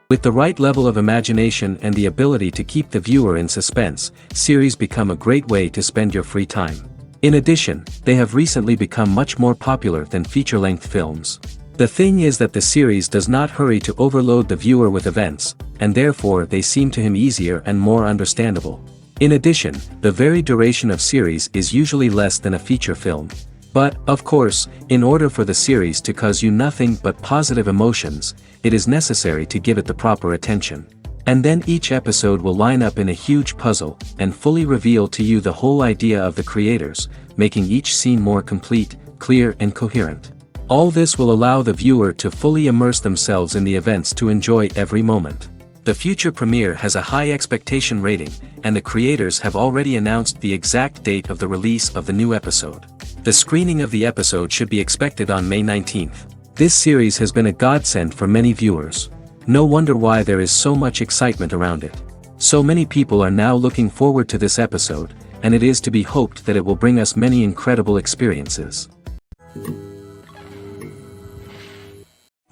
With the right level of imagination and the ability to keep the viewer in suspense, series become a great way to spend your free time. In addition, they have recently become much more popular than feature-length films. The thing is that the series does not hurry to overload the viewer with events, and therefore they seem to him easier and more understandable. In addition, the very duration of series is usually less than a feature film. But, of course, in order for the series to cause you nothing but positive emotions, it is necessary to give it the proper attention. And then each episode will line up in a huge puzzle, and fully reveal to you the whole idea of the creators, making each scene more complete, clear and coherent. All this will allow the viewer to fully immerse themselves in the events to enjoy every moment. The future premiere has a high expectation rating, and the creators have already announced the exact date of the release of the new episode. The screening of the episode should be expected on May 19th. This series has been a godsend for many viewers. No wonder why there is so much excitement around it. So many people are now looking forward to this episode, and it is to be hoped that it will bring us many incredible experiences.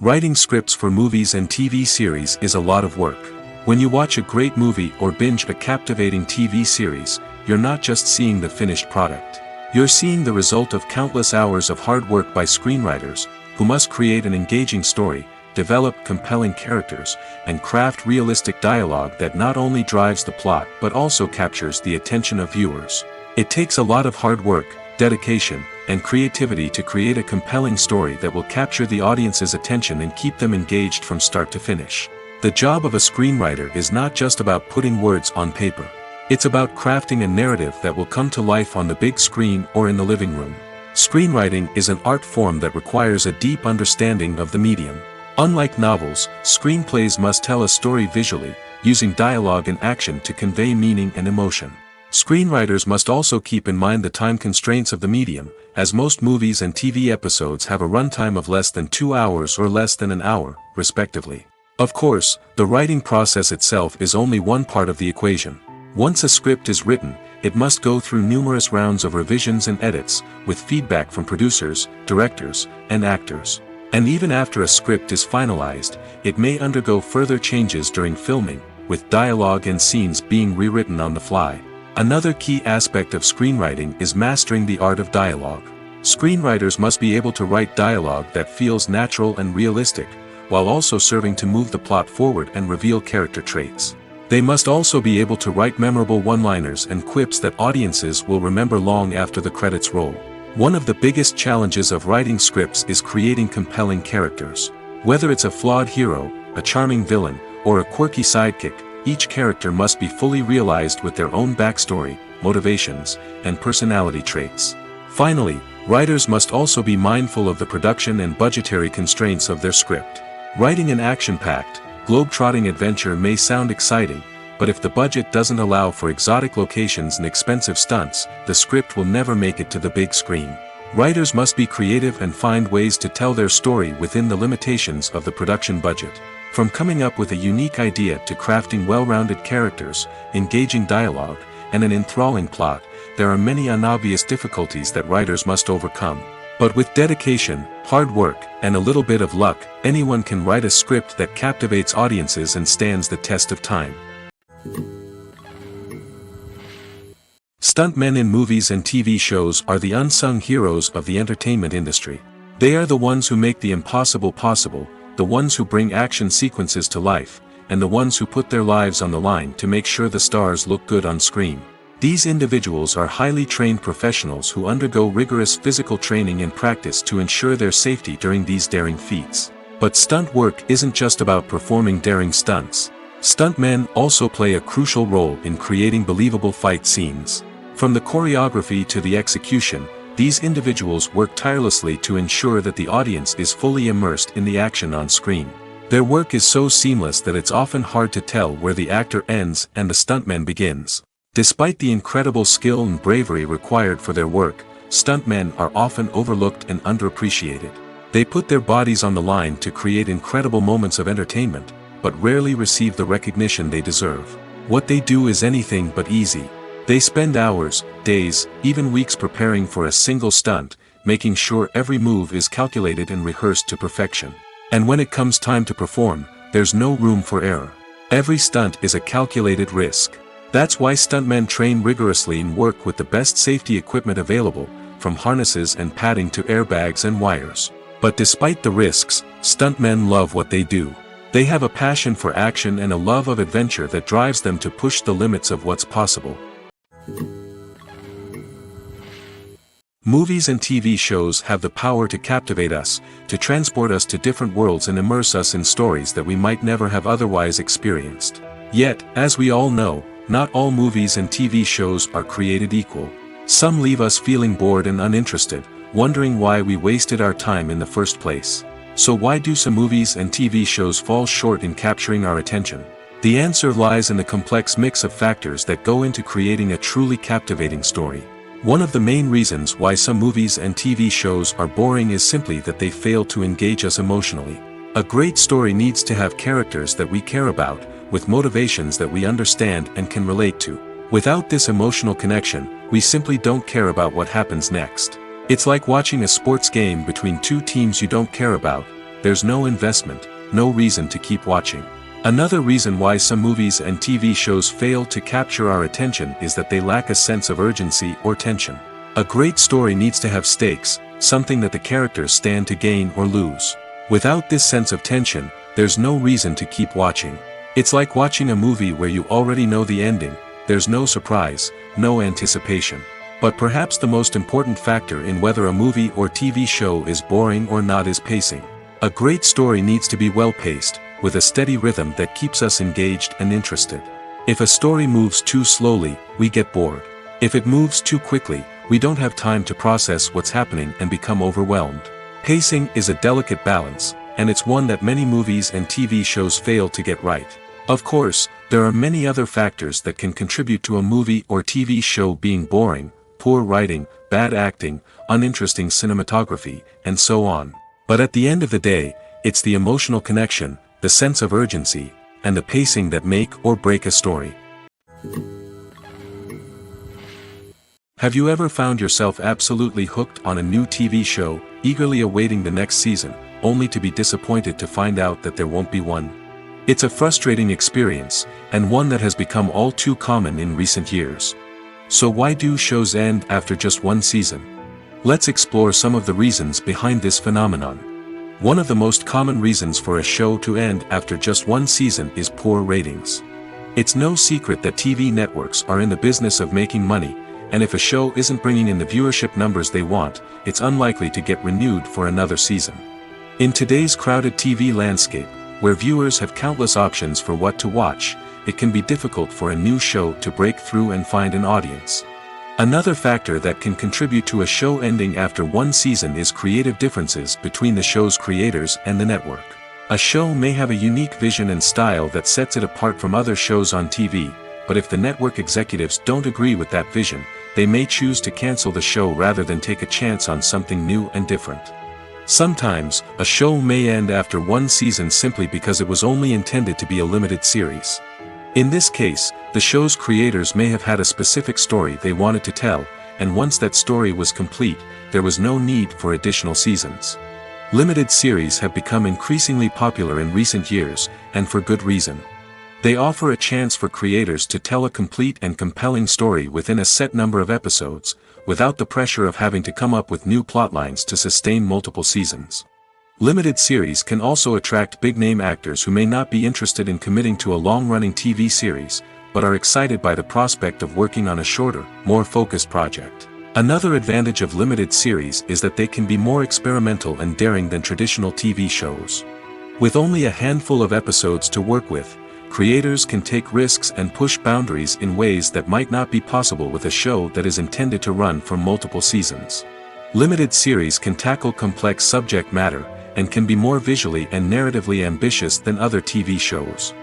Writing scripts for movies and TV series is a lot of work. When you watch a great movie or binge a captivating TV series, you're not just seeing the finished product. You're seeing the result of countless hours of hard work by screenwriters, who must create an engaging story, develop compelling characters, and craft realistic dialogue that not only drives the plot but also captures the attention of viewers. It takes a lot of hard work, dedication, and creativity to create a compelling story that will capture the audience's attention and keep them engaged from start to finish. The job of a screenwriter is not just about putting words on paper. It's about crafting a narrative that will come to life on the big screen or in the living room. Screenwriting is an art form that requires a deep understanding of the medium. Unlike novels, screenplays must tell a story visually, using dialogue and action to convey meaning and emotion. Screenwriters must also keep in mind the time constraints of the medium, as most movies and TV episodes have a runtime of less than 2 hours or less than an hour, respectively. Of course, the writing process itself is only one part of the equation. Once a script is written, it must go through numerous rounds of revisions and edits, with feedback from producers, directors, and actors. And even after a script is finalized, it may undergo further changes during filming, with dialogue and scenes being rewritten on the fly. Another key aspect of screenwriting is mastering the art of dialogue. Screenwriters must be able to write dialogue that feels natural and realistic, while also serving to move the plot forward and reveal character traits. They must also be able to write memorable one-liners and quips that audiences will remember long after the credits roll. One of the biggest challenges of writing scripts is creating compelling characters. Whether it's a flawed hero, a charming villain, or a quirky sidekick, each character must be fully realized with their own backstory, motivations, and personality traits. Finally, writers must also be mindful of the production and budgetary constraints of their script. Writing an action-packed, globe-trotting adventure may sound exciting, but if the budget doesn't allow for exotic locations and expensive stunts, the script will never make it to the big screen. Writers must be creative and find ways to tell their story within the limitations of the production budget. From coming up with a unique idea to crafting well-rounded characters, engaging dialogue, and an enthralling plot, there are many unobvious difficulties that writers must overcome. But with dedication, hard work, and a little bit of luck, anyone can write a script that captivates audiences and stands the test of time. Stuntmen in movies and TV shows are the unsung heroes of the entertainment industry. They are the ones who make the impossible possible, the ones who bring action sequences to life, and the ones who put their lives on the line to make sure the stars look good on screen. These individuals are highly trained professionals who undergo rigorous physical training and practice to ensure their safety during these daring feats. But stunt work isn't just about performing daring stunts. Stuntmen also play a crucial role in creating believable fight scenes. From the choreography to the execution, these individuals work tirelessly to ensure that the audience is fully immersed in the action on screen. Their work is so seamless that it's often hard to tell where the actor ends and the stuntman begins. Despite the incredible skill and bravery required for their work, stuntmen are often overlooked and underappreciated. They put their bodies on the line to create incredible moments of entertainment, but rarely receive the recognition they deserve. What they do is anything but easy. They spend hours, days, even weeks preparing for a single stunt, making sure every move is calculated and rehearsed to perfection. And when it comes time to perform, there's no room for error. Every stunt is a calculated risk. That's why stuntmen train rigorously and work with the best safety equipment available, from harnesses and padding to airbags and wires. But despite the risks, stuntmen love what they do. They have a passion for action and a love of adventure that drives them to push the limits of what's possible. Movies and TV shows have the power to captivate us, to transport us to different worlds and immerse us in stories that we might never have otherwise experienced. Yet, as we all know, not all movies and TV shows are created equal. Some leave us feeling bored and uninterested, wondering why we wasted our time in the first place. So why do some movies and TV shows fall short in capturing our attention? The answer lies in the complex mix of factors that go into creating a truly captivating story. One of the main reasons why some movies and TV shows are boring is simply that they fail to engage us emotionally. A great story needs to have characters that we care about, with motivations that we understand and can relate to. Without this emotional connection, we simply don't care about what happens next. It's like watching a sports game between two teams you don't care about. There's no investment, no reason to keep watching. Another reason why some movies and TV shows fail to capture our attention is that they lack a sense of urgency or tension. A great story needs to have stakes, something that the characters stand to gain or lose. Without this sense of tension, there's no reason to keep watching. It's like watching a movie where you already know the ending. There's no surprise, no anticipation. But perhaps the most important factor in whether a movie or TV show is boring or not is pacing. A great story needs to be well-paced, with a steady rhythm that keeps us engaged and interested. If a story moves too slowly, we get bored. If it moves too quickly, we don't have time to process what's happening and become overwhelmed. Pacing is a delicate balance, and it's one that many movies and TV shows fail to get right. Of course, there are many other factors that can contribute to a movie or TV show being boring: poor writing, bad acting, uninteresting cinematography, and so on. But at the end of the day, it's the emotional connection, the sense of urgency, and the pacing that make or break a story. Have you ever found yourself absolutely hooked on a new TV show, eagerly awaiting the next season, only to be disappointed to find out that there won't be one? It's a frustrating experience, and one that has become all too common in recent years. So why do shows end after just one season? Let's explore some of the reasons behind this phenomenon. One of the most common reasons for a show to end after just one season is poor ratings. It's no secret that TV networks are in the business of making money, and if a show isn't bringing in the viewership numbers they want, it's unlikely to get renewed for another season. In today's crowded TV landscape, where viewers have countless options for what to watch, it can be difficult for a new show to break through and find an audience. Another factor that can contribute to a show ending after one season is creative differences between the show's creators and the network. A show may have a unique vision and style that sets it apart from other shows on TV, but if the network executives don't agree with that vision, they may choose to cancel the show rather than take a chance on something new and different. Sometimes, a show may end after one season simply because it was only intended to be a limited series. In this case, the show's creators may have had a specific story they wanted to tell, and once that story was complete, there was no need for additional seasons. Limited series have become increasingly popular in recent years, and for good reason. They offer a chance for creators to tell a complete and compelling story within a set number of episodes, without the pressure of having to come up with new plotlines to sustain multiple seasons. Limited series can also attract big-name actors who may not be interested in committing to a long-running TV series, but are excited by the prospect of working on a shorter, more focused project. Another advantage of limited series is that they can be more experimental and daring than traditional TV shows. With only a handful of episodes to work with, creators can take risks and push boundaries in ways that might not be possible with a show that is intended to run for multiple seasons. Limited series can tackle complex subject matter, and can be more visually and narratively ambitious than other TV shows.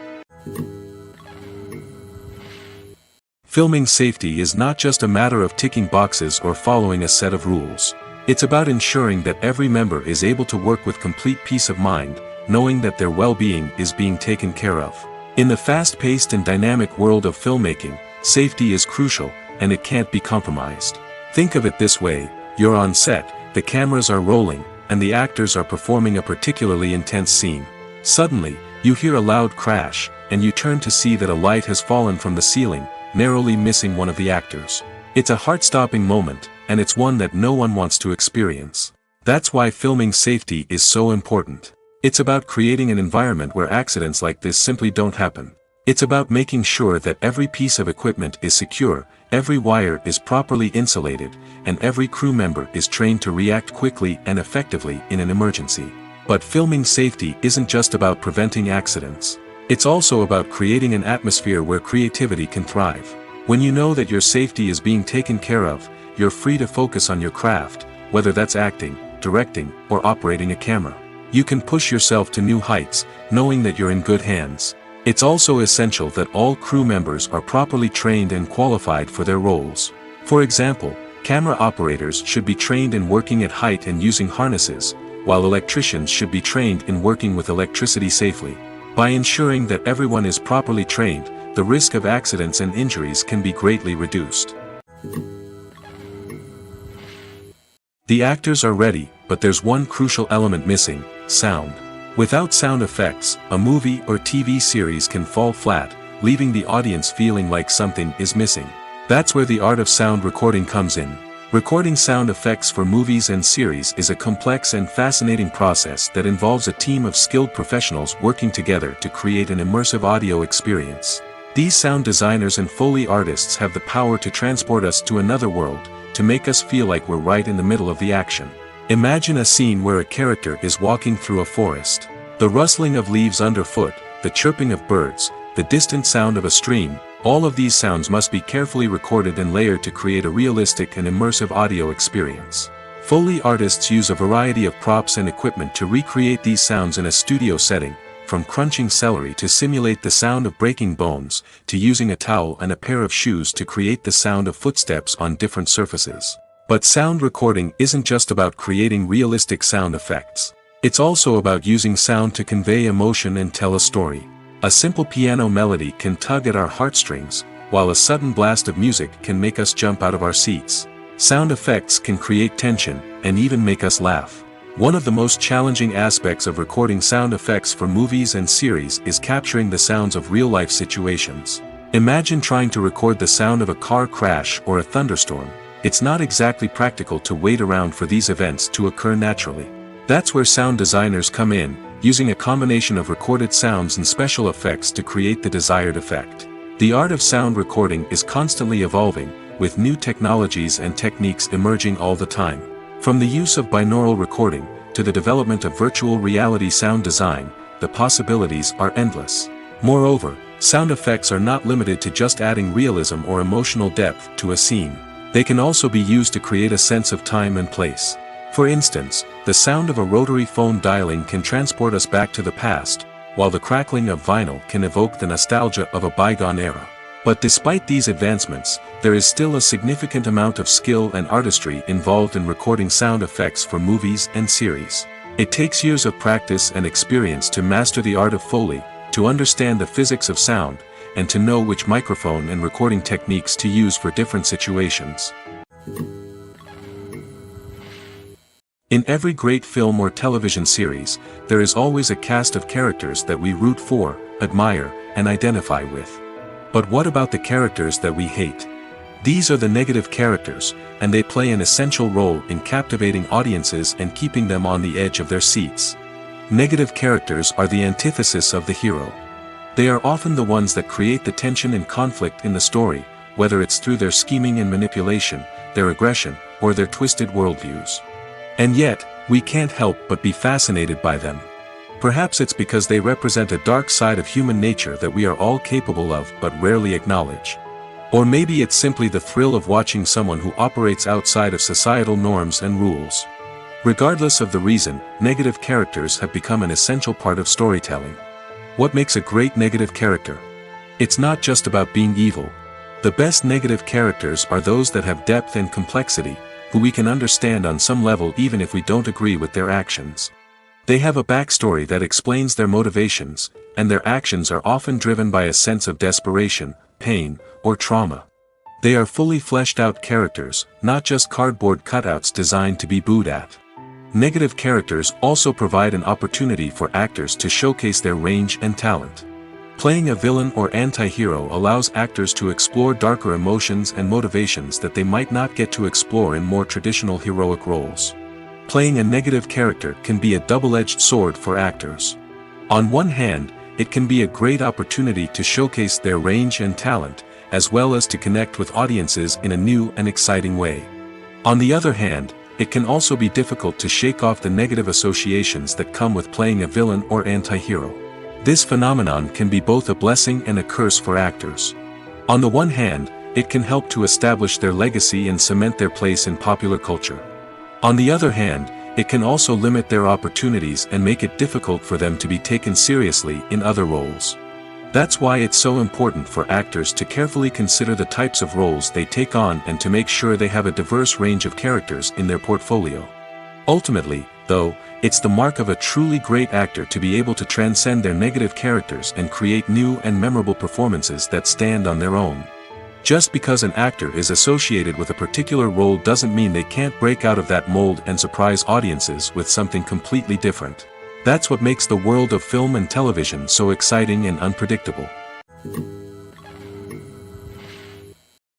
Filming safety is not just a matter of ticking boxes or following a set of rules. It's about ensuring that every member is able to work with complete peace of mind, knowing that their well-being is being taken care of. In the fast-paced and dynamic world of filmmaking, safety is crucial, and it can't be compromised. Think of it this way: you're on set, the cameras are rolling, and the actors are performing a particularly intense scene. Suddenly, You hear a loud crash, and you turn to see that a light has fallen from the ceiling, narrowly missing one of the actors. It's a heart-stopping moment, and it's one that no one wants to experience. That's why filming safety is so important. It's about creating an environment where accidents like this simply don't happen. It's about making sure that every piece of equipment is secure, every wire is properly insulated, and every crew member is trained to react quickly and effectively in an emergency. But filming safety isn't just about preventing accidents. It's also about creating an atmosphere where creativity can thrive. When you know that your safety is being taken care of, you're free to focus on your craft, whether that's acting, directing, or operating a camera. You can push yourself to new heights, knowing that you're in good hands. It's also essential that all crew members are properly trained and qualified for their roles. For example, camera operators should be trained in working at height and using harnesses, while electricians should be trained in working with electricity safely. By ensuring that everyone is properly trained, the risk of accidents and injuries can be greatly reduced. The actors are ready, but there's one crucial element missing: sound. Without sound effects, a movie or TV series can fall flat, leaving the audience feeling like something is missing. That's where the art of sound recording comes in. Recording sound effects for movies and series is a complex and fascinating process that involves a team of skilled professionals working together to create an immersive audio experience. These sound designers and Foley artists have the power to transport us to another world, to make us feel like we're right in the middle of the action. Imagine a scene where a character is walking through a forest. The rustling of leaves underfoot, the chirping of birds, the distant sound of a stream, all of these sounds must be carefully recorded and layered to create a realistic and immersive audio experience. Foley artists use a variety of props and equipment to recreate these sounds in a studio setting, from crunching celery to simulate the sound of breaking bones, to using a towel and a pair of shoes to create the sound of footsteps on different surfaces. But sound recording isn't just about creating realistic sound effects. It's also about using sound to convey emotion and tell a story. A simple piano melody can tug at our heartstrings, while a sudden blast of music can make us jump out of our seats. Sound effects can create tension, and even make us laugh. One of the most challenging aspects of recording sound effects for movies and series is capturing the sounds of real-life situations. Imagine trying to record the sound of a car crash or a thunderstorm. It's not exactly practical to wait around for these events to occur naturally. That's where sound designers come in, using a combination of recorded sounds and special effects to create the desired effect. The art of sound recording is constantly evolving, with new technologies and techniques emerging all the time. From the use of binaural recording, to the development of virtual reality sound design, the possibilities are endless. Moreover, sound effects are not limited to just adding realism or emotional depth to a scene. They can also be used to create a sense of time and place. For instance, the sound of a rotary phone dialing can transport us back to the past, while the crackling of vinyl can evoke the nostalgia of a bygone era. But despite these advancements, there is still a significant amount of skill and artistry involved in recording sound effects for movies and series. It takes years of practice and experience to master the art of Foley, to understand the physics of sound, and to know which microphone and recording techniques to use for different situations. In every great film or television series, there is always a cast of characters that we root for, admire, and identify with. But what about the characters that we hate? These are the negative characters, and they play an essential role in captivating audiences and keeping them on the edge of their seats. Negative characters are the antithesis of the hero. They are often the ones that create the tension and conflict in the story, whether it's through their scheming and manipulation, their aggression, or their twisted worldviews. And yet, we can't help but be fascinated by them. Perhaps it's because they represent a dark side of human nature that we are all capable of but rarely acknowledge. Or maybe it's simply the thrill of watching someone who operates outside of societal norms and rules. Regardless of the reason, negative characters have become an essential part of storytelling. What makes a great negative character? It's not just about being evil. The best negative characters are those that have depth and complexity, who we can understand on some level even if we don't agree with their actions. They have a backstory that explains their motivations, and their actions are often driven by a sense of desperation, pain, or trauma. They are fully fleshed out characters, not just cardboard cutouts designed to be booed at. Negative characters also provide an opportunity for actors to showcase their range and talent. Playing a villain or anti-hero allows actors to explore darker emotions and motivations that they might not get to explore in more traditional heroic roles. Playing a negative character can be a double-edged sword for actors. On one hand, it can be a great opportunity to showcase their range and talent, as well as to connect with audiences in a new and exciting way. On the other hand, it can also be difficult to shake off the negative associations that come with playing a villain or anti-hero. This phenomenon can be both a blessing and a curse for actors. On the one hand, it can help to establish their legacy and cement their place in popular culture. On the other hand, it can also limit their opportunities and make it difficult for them to be taken seriously in other roles. That's why it's so important for actors to carefully consider the types of roles they take on and to make sure they have a diverse range of characters in their portfolio. Ultimately, though, it's the mark of a truly great actor to be able to transcend their negative characters and create new and memorable performances that stand on their own. Just because an actor is associated with a particular role doesn't mean they can't break out of that mold and surprise audiences with something completely different. That's what makes the world of film and television so exciting and unpredictable.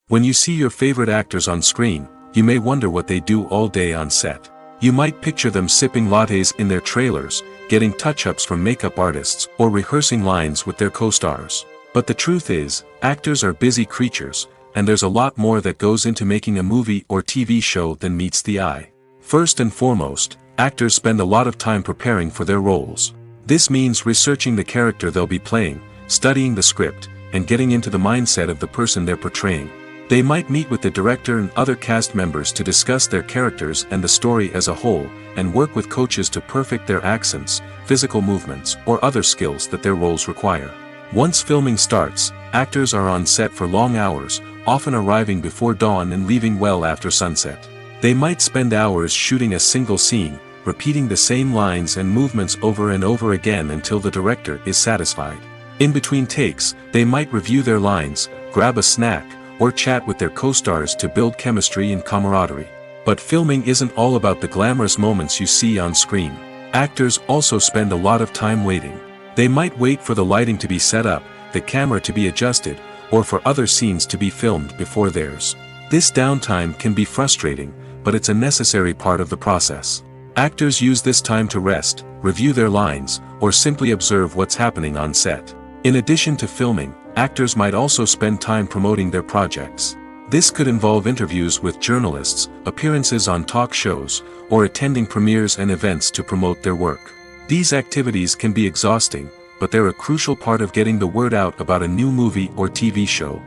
When you see your favorite actors on screen, you may wonder what they do all day on set. You might picture them sipping lattes in their trailers, getting touch-ups from makeup artists, or rehearsing lines with their co-stars. But the truth is, actors are busy creatures, and there's a lot more that goes into making a movie or TV show than meets the eye. First and foremost, actors spend a lot of time preparing for their roles. This means researching the character they'll be playing, studying the script, and getting into the mindset of the person they're portraying. They might meet with the director and other cast members to discuss their characters and the story as a whole, and work with coaches to perfect their accents, physical movements, or other skills that their roles require. Once filming starts, actors are on set for long hours, often arriving before dawn and leaving well after sunset. They might spend hours shooting a single scene, repeating the same lines and movements over and over again until the director is satisfied. In between takes, they might review their lines, grab a snack, or chat with their co-stars to build chemistry and camaraderie. But filming isn't all about the glamorous moments you see on screen. Actors also spend a lot of time waiting. They might wait for the lighting to be set up, the camera to be adjusted, or for other scenes to be filmed before theirs. This downtime can be frustrating, but it's a necessary part of the process. Actors use this time to rest, review their lines, or simply observe what's happening on set. In addition to filming, actors might also spend time promoting their projects. This could involve interviews with journalists, appearances on talk shows, or attending premieres and events to promote their work. These activities can be exhausting, but they're a crucial part of getting the word out about a new movie or TV show.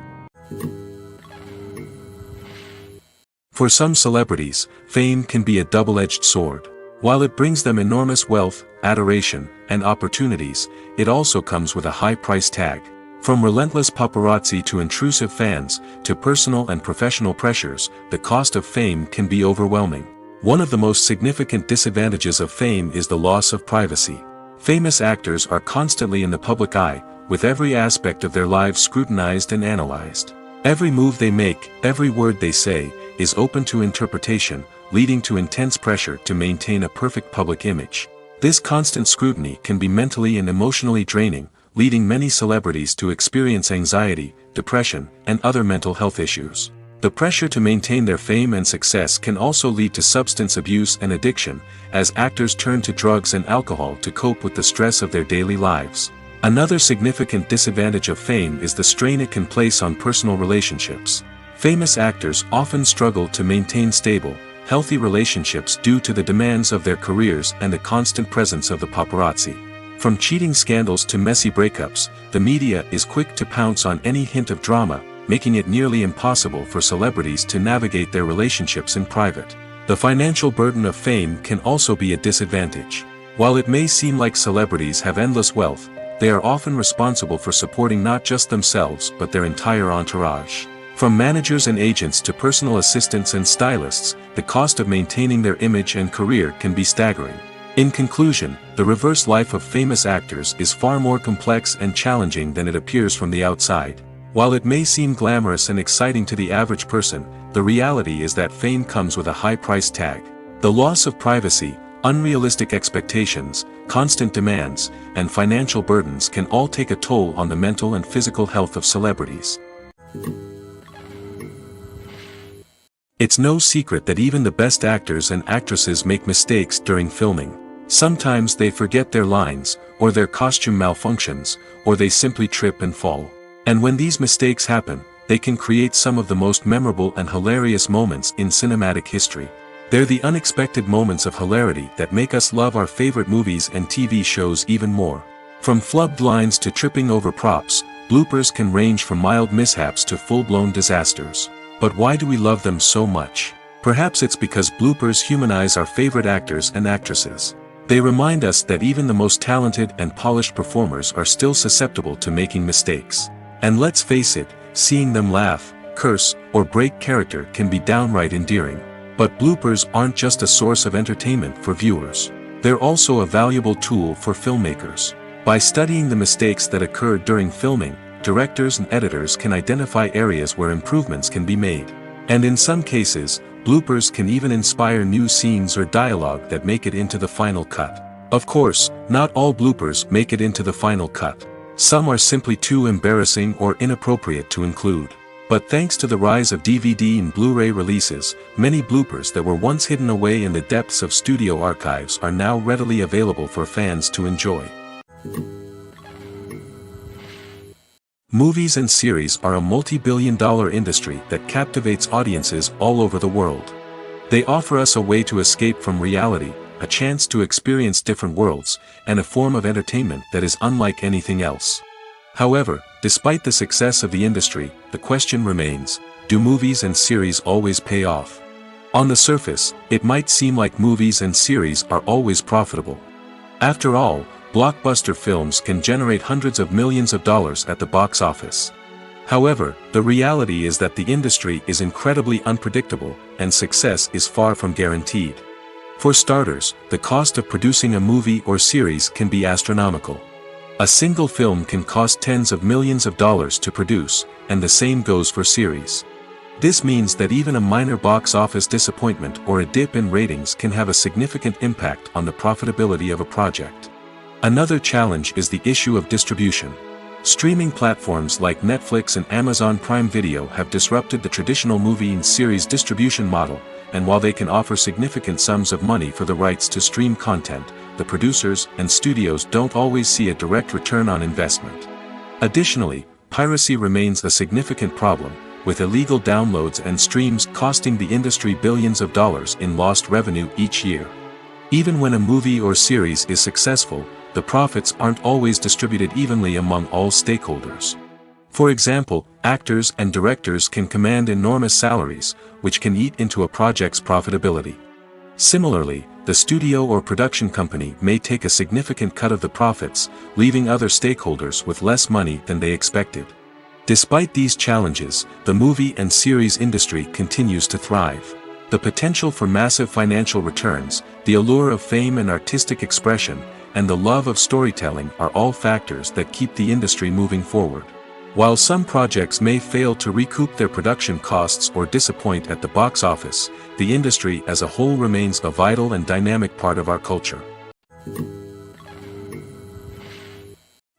For some celebrities, fame can be a double-edged sword. While it brings them enormous wealth, adoration, and opportunities, it also comes with a high price tag. From relentless paparazzi to intrusive fans, to personal and professional pressures, the cost of fame can be overwhelming. One of the most significant disadvantages of fame is the loss of privacy. Famous actors are constantly in the public eye, with every aspect of their lives scrutinized and analyzed. Every move they make, every word they say, is open to interpretation, leading to intense pressure to maintain a perfect public image. This constant scrutiny can be mentally and emotionally draining, leading many celebrities to experience anxiety, depression, and other mental health issues. The pressure to maintain their fame and success can also lead to substance abuse and addiction, as actors turn to drugs and alcohol to cope with the stress of their daily lives. Another significant disadvantage of fame is the strain it can place on personal relationships. Famous actors often struggle to maintain stable, healthy relationships due to the demands of their careers and the constant presence of the paparazzi. From cheating scandals to messy breakups, the media is quick to pounce on any hint of drama, making it nearly impossible for celebrities to navigate their relationships in private. The financial burden of fame can also be a disadvantage. While it may seem like celebrities have endless wealth, they are often responsible for supporting not just themselves but their entire entourage. From managers and agents to personal assistants and stylists, the cost of maintaining their image and career can be staggering. In conclusion, the reverse life of famous actors is far more complex and challenging than it appears from the outside. While it may seem glamorous and exciting to the average person, the reality is that fame comes with a high price tag. The loss of privacy, Unrealistic expectations, constant demands, and financial burdens can all take a toll on the mental and physical health of celebrities. It's no secret that even the best actors and actresses make mistakes during filming. Sometimes they forget their lines, or their costume malfunctions, or they simply trip and fall. And when these mistakes happen, they can create some of the most memorable and hilarious moments in cinematic history. They're the unexpected moments of hilarity that make us love our favorite movies and TV shows even more. From flubbed lines to tripping over props, bloopers can range from mild mishaps to full-blown disasters. But why do we love them so much? Perhaps it's because bloopers humanize our favorite actors and actresses. They remind us that even the most talented and polished performers are still susceptible to making mistakes. And let's face it, seeing them laugh, curse, or break character can be downright endearing. But bloopers aren't just a source of entertainment for viewers. They're also a valuable tool for filmmakers. By studying the mistakes that occur during filming, directors and editors can identify areas where improvements can be made. And in some cases, bloopers can even inspire new scenes or dialogue that make it into the final cut. Of course, not all bloopers make it into the final cut. Some are simply too embarrassing or inappropriate to include. But thanks to the rise of DVD and Blu-ray releases, many bloopers that were once hidden away in the depths of studio archives are now readily available for fans to enjoy. Movies and series are a multi-billion-dollar industry that captivates audiences all over the world. They offer us a way to escape from reality, a chance to experience different worlds, and a form of entertainment that is unlike anything else. However, despite the success of the industry, the question remains, do movies and series always pay off? On the surface, it might seem like movies and series are always profitable. After all, blockbuster films can generate hundreds of millions of dollars at the box office. However, the reality is that the industry is incredibly unpredictable, and success is far from guaranteed. For starters, the cost of producing a movie or series can be astronomical. A single film can cost tens of millions of dollars to produce, and the same goes for series. This means that even a minor box office disappointment or a dip in ratings can have a significant impact on the profitability of a project. Another challenge is the issue of distribution. Streaming platforms like Netflix and Amazon Prime Video have disrupted the traditional movie and series distribution model, and while they can offer significant sums of money for the rights to stream content, the producers and studios don't always see a direct return on investment. Additionally, piracy remains a significant problem, with illegal downloads and streams costing the industry billions of dollars in lost revenue each year. Even when a movie or series is successful, the profits aren't always distributed evenly among all stakeholders. For example, actors and directors can command enormous salaries, which can eat into a project's profitability. Similarly, the studio or production company may take a significant cut of the profits, leaving other stakeholders with less money than they expected. Despite these challenges, the movie and series industry continues to thrive. The potential for massive financial returns, the allure of fame and artistic expression, and the love of storytelling are all factors that keep the industry moving forward. While some projects may fail to recoup their production costs or disappoint at the box office, the industry as a whole remains a vital and dynamic part of our culture.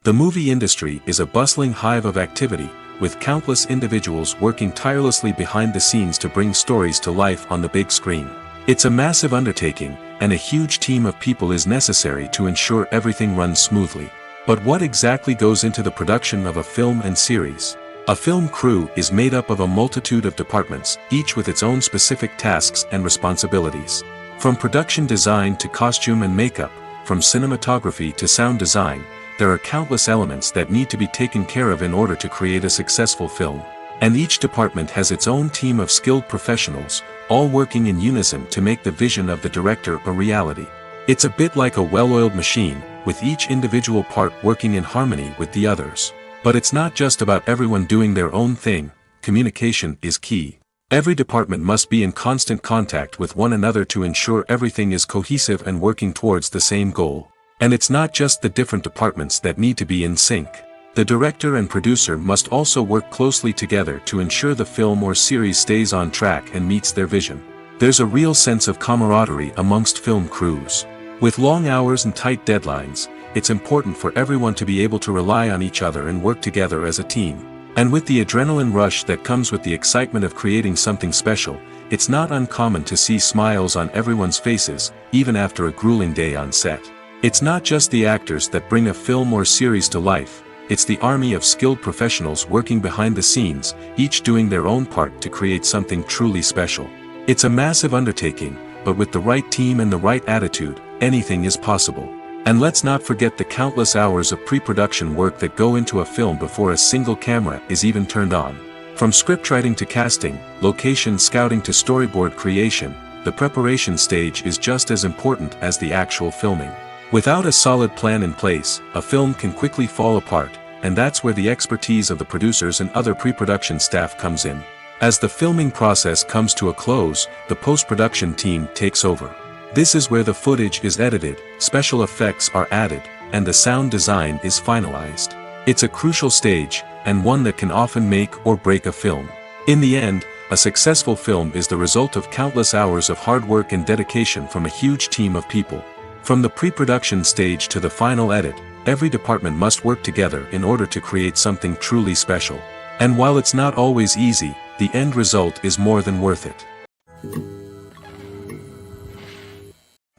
The movie industry is a bustling hive of activity, with countless individuals working tirelessly behind the scenes to bring stories to life on the big screen. It's a massive undertaking, and a huge team of people is necessary to ensure everything runs smoothly. But what exactly goes into the production of a film and series? A film crew is made up of a multitude of departments, each with its own specific tasks and responsibilities. From production design to costume and makeup, from cinematography to sound design, there are countless elements that need to be taken care of in order to create a successful film. And each department has its own team of skilled professionals, all working in unison to make the vision of the director a reality. It's a bit like a well-oiled machine, with each individual part working in harmony with the others. But it's not just about everyone doing their own thing. Communication is key. Every department must be in constant contact with one another to ensure everything is cohesive and working towards the same goal. And it's not just the different departments that need to be in sync. The director and producer must also work closely together to ensure the film or series stays on track and meets their vision. There's a real sense of camaraderie amongst film crews. With long hours and tight deadlines, it's important for everyone to be able to rely on each other and work together as a team. And with the adrenaline rush that comes with the excitement of creating something special, it's not uncommon to see smiles on everyone's faces, even after a grueling day on set. It's not just the actors that bring a film or series to life, it's the army of skilled professionals working behind the scenes, each doing their own part to create something truly special. It's a massive undertaking, but with the right team and the right attitude, anything is possible. And let's not forget the countless hours of pre-production work that go into a film before a single camera is even turned on. From scriptwriting to casting, location scouting to storyboard creation, the preparation stage is just as important as the actual filming. Without a solid plan in place, a film can quickly fall apart, and that's where the expertise of the producers and other pre-production staff comes in. As the filming process comes to a close, the post-production team takes over. This is where the footage is edited, special effects are added, and the sound design is finalized. It's a crucial stage, and one that can often make or break a film. In the end, a successful film is the result of countless hours of hard work and dedication from a huge team of people. From the pre-production stage to the final edit, every department must work together in order to create something truly special. And while it's not always easy, the end result is more than worth it.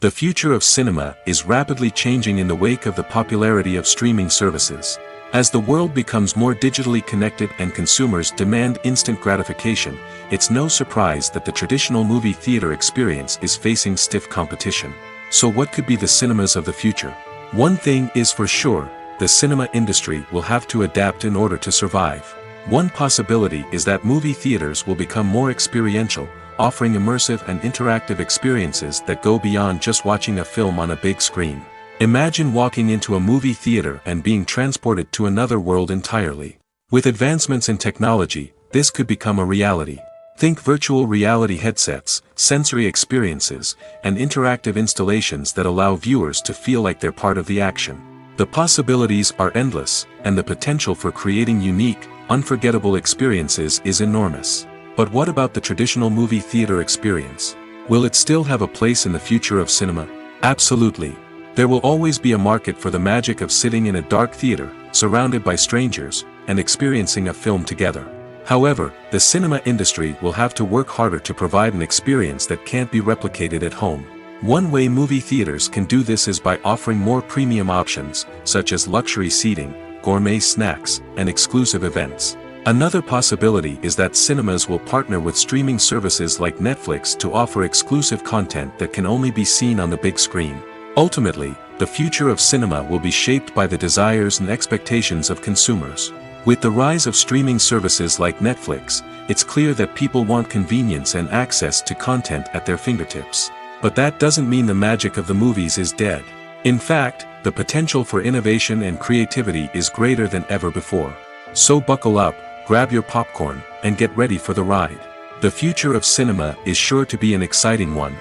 The future of cinema is rapidly changing in the wake of the popularity of streaming services. As the world becomes more digitally connected and consumers demand instant gratification, it's no surprise that the traditional movie theater experience is facing stiff competition. So what could be the cinemas of the future? One thing is for sure, the cinema industry will have to adapt in order to survive. One possibility is that movie theaters will become more experiential, offering immersive and interactive experiences that go beyond just watching a film on a big screen. Imagine walking into a movie theater and being transported to another world entirely. With advancements in technology, this could become a reality. Think virtual reality headsets, sensory experiences, and interactive installations that allow viewers to feel like they're part of the action. The possibilities are endless, and the potential for creating unique, unforgettable experiences is enormous. But what about the traditional movie theater experience? Will it still have a place in the future of cinema? Absolutely. There will always be a market for the magic of sitting in a dark theater, surrounded by strangers, and experiencing a film together. However, the cinema industry will have to work harder to provide an experience that can't be replicated at home. One way movie theaters can do this is by offering more premium options, such as luxury seating, gourmet snacks, and exclusive events. Another possibility is that cinemas will partner with streaming services like Netflix to offer exclusive content that can only be seen on the big screen. Ultimately, the future of cinema will be shaped by the desires and expectations of consumers. With the rise of streaming services like Netflix, it's clear that people want convenience and access to content at their fingertips. But that doesn't mean the magic of the movies is dead. In fact, the potential for innovation and creativity is greater than ever before. So buckle up, grab your popcorn, and get ready for the ride. The future of cinema is sure to be an exciting one.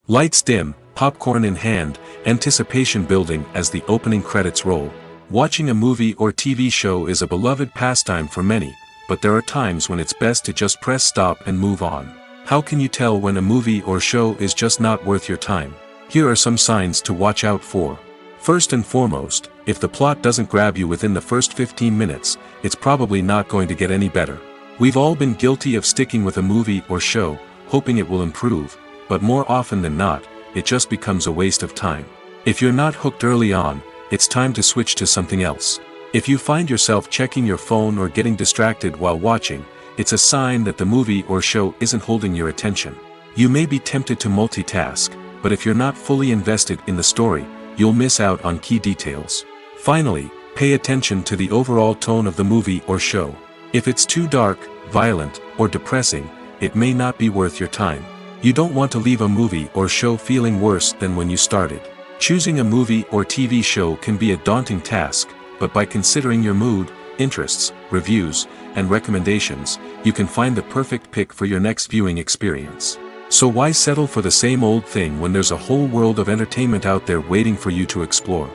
Lights dim, popcorn in hand, anticipation building as the opening credits roll. Watching a movie or TV show is a beloved pastime for many, but there are times when it's best to just press stop and move on. How can you tell when a movie or show is just not worth your time? Here are some signs to watch out for. First and foremost, if the plot doesn't grab you within the first 15 minutes, it's probably not going to get any better. We've all been guilty of sticking with a movie or show, hoping it will improve, but more often than not, it just becomes a waste of time. If you're not hooked early on, it's time to switch to something else. If you find yourself checking your phone or getting distracted while watching, it's a sign that the movie or show isn't holding your attention. You may be tempted to multitask, but if you're not fully invested in the story, you'll miss out on key details. Finally, pay attention to the overall tone of the movie or show. If it's too dark, violent, or depressing, it may not be worth your time. You don't want to leave a movie or show feeling worse than when you started. Choosing a movie or TV show can be a daunting task, but by considering your mood, interests, reviews, and recommendations, you can find the perfect pick for your next viewing experience. So why settle for the same old thing when there's a whole world of entertainment out there waiting for you to explore?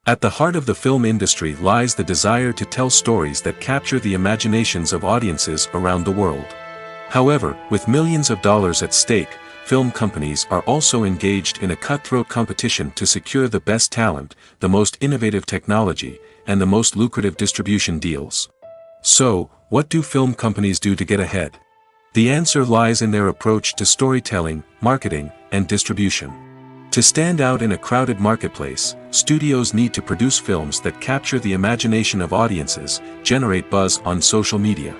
At the heart of the film industry lies the desire to tell stories that capture the imaginations of audiences around the world. However, with millions of dollars at stake, film companies are also engaged in a cutthroat competition to secure the best talent, the most innovative technology, and the most lucrative distribution deals. So, what do film companies do to get ahead? The answer lies in their approach to storytelling, marketing, and distribution. To stand out in a crowded marketplace, studios need to produce films that capture the imagination of audiences, generate buzz on social media.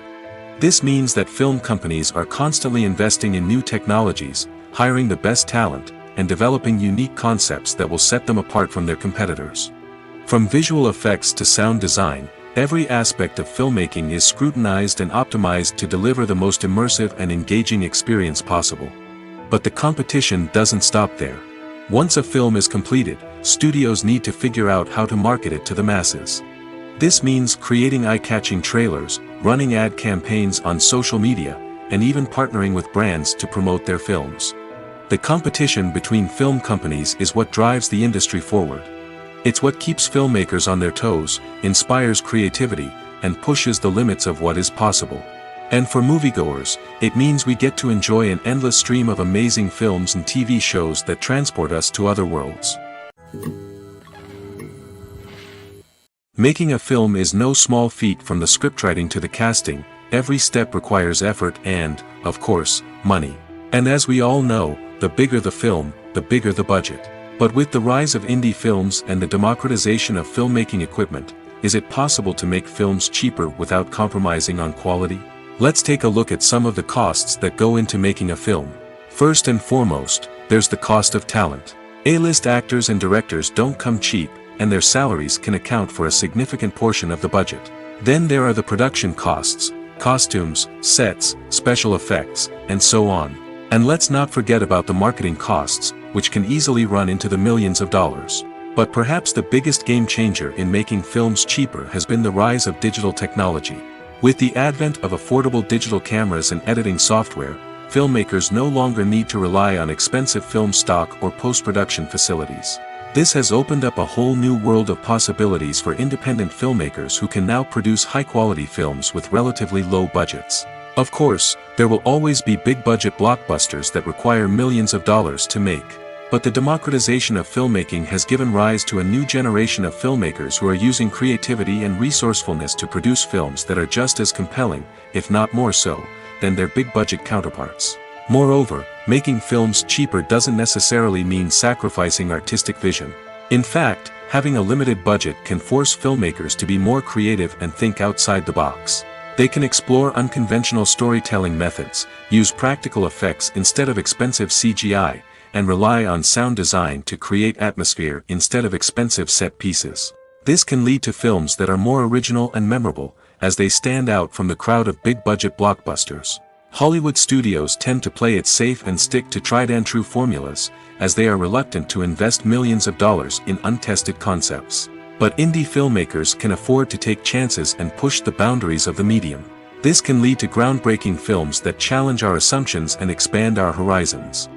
This means that film companies are constantly investing in new technologies, hiring the best talent, and developing unique concepts that will set them apart from their competitors. From visual effects to sound design, every aspect of filmmaking is scrutinized and optimized to deliver the most immersive and engaging experience possible. But the competition doesn't stop there. Once a film is completed, studios need to figure out how to market it to the masses. This means creating eye-catching trailers, running ad campaigns on social media, and even partnering with brands to promote their films. The competition between film companies is what drives the industry forward. It's what keeps filmmakers on their toes, inspires creativity, and pushes the limits of what is possible. And for moviegoers, it means we get to enjoy an endless stream of amazing films and TV shows that transport us to other worlds. Making a film is no small feat. From the scriptwriting to the casting, every step requires effort and, of course, money. And as we all know, the bigger the film, the bigger the budget. But with the rise of indie films and the democratization of filmmaking equipment, is it possible to make films cheaper without compromising on quality? Let's take a look at some of the costs that go into making a film. First and foremost, there's the cost of talent. A-list actors and directors don't come cheap, and their salaries can account for a significant portion of the budget. Then there are the production costs, costumes, sets, special effects, and so on. And let's not forget about the marketing costs, which can easily run into the millions of dollars. But perhaps the biggest game changer in making films cheaper has been the rise of digital technology. With the advent of affordable digital cameras and editing software, filmmakers no longer need to rely on expensive film stock or post-production facilities. This has opened up a whole new world of possibilities for independent filmmakers who can now produce high-quality films with relatively low budgets. Of course, there will always be big-budget blockbusters that require millions of dollars to make. But the democratization of filmmaking has given rise to a new generation of filmmakers who are using creativity and resourcefulness to produce films that are just as compelling, if not more so, than their big-budget counterparts. Moreover, making films cheaper doesn't necessarily mean sacrificing artistic vision. In fact, having a limited budget can force filmmakers to be more creative and think outside the box. They can explore unconventional storytelling methods, use practical effects instead of expensive CGI, and rely on sound design to create atmosphere instead of expensive set pieces. This can lead to films that are more original and memorable, as they stand out from the crowd of big-budget blockbusters. Hollywood studios tend to play it safe and stick to tried-and-true formulas, as they are reluctant to invest millions of dollars in untested concepts. But indie filmmakers can afford to take chances and push the boundaries of the medium. This can lead to groundbreaking films that challenge our assumptions and expand our horizons.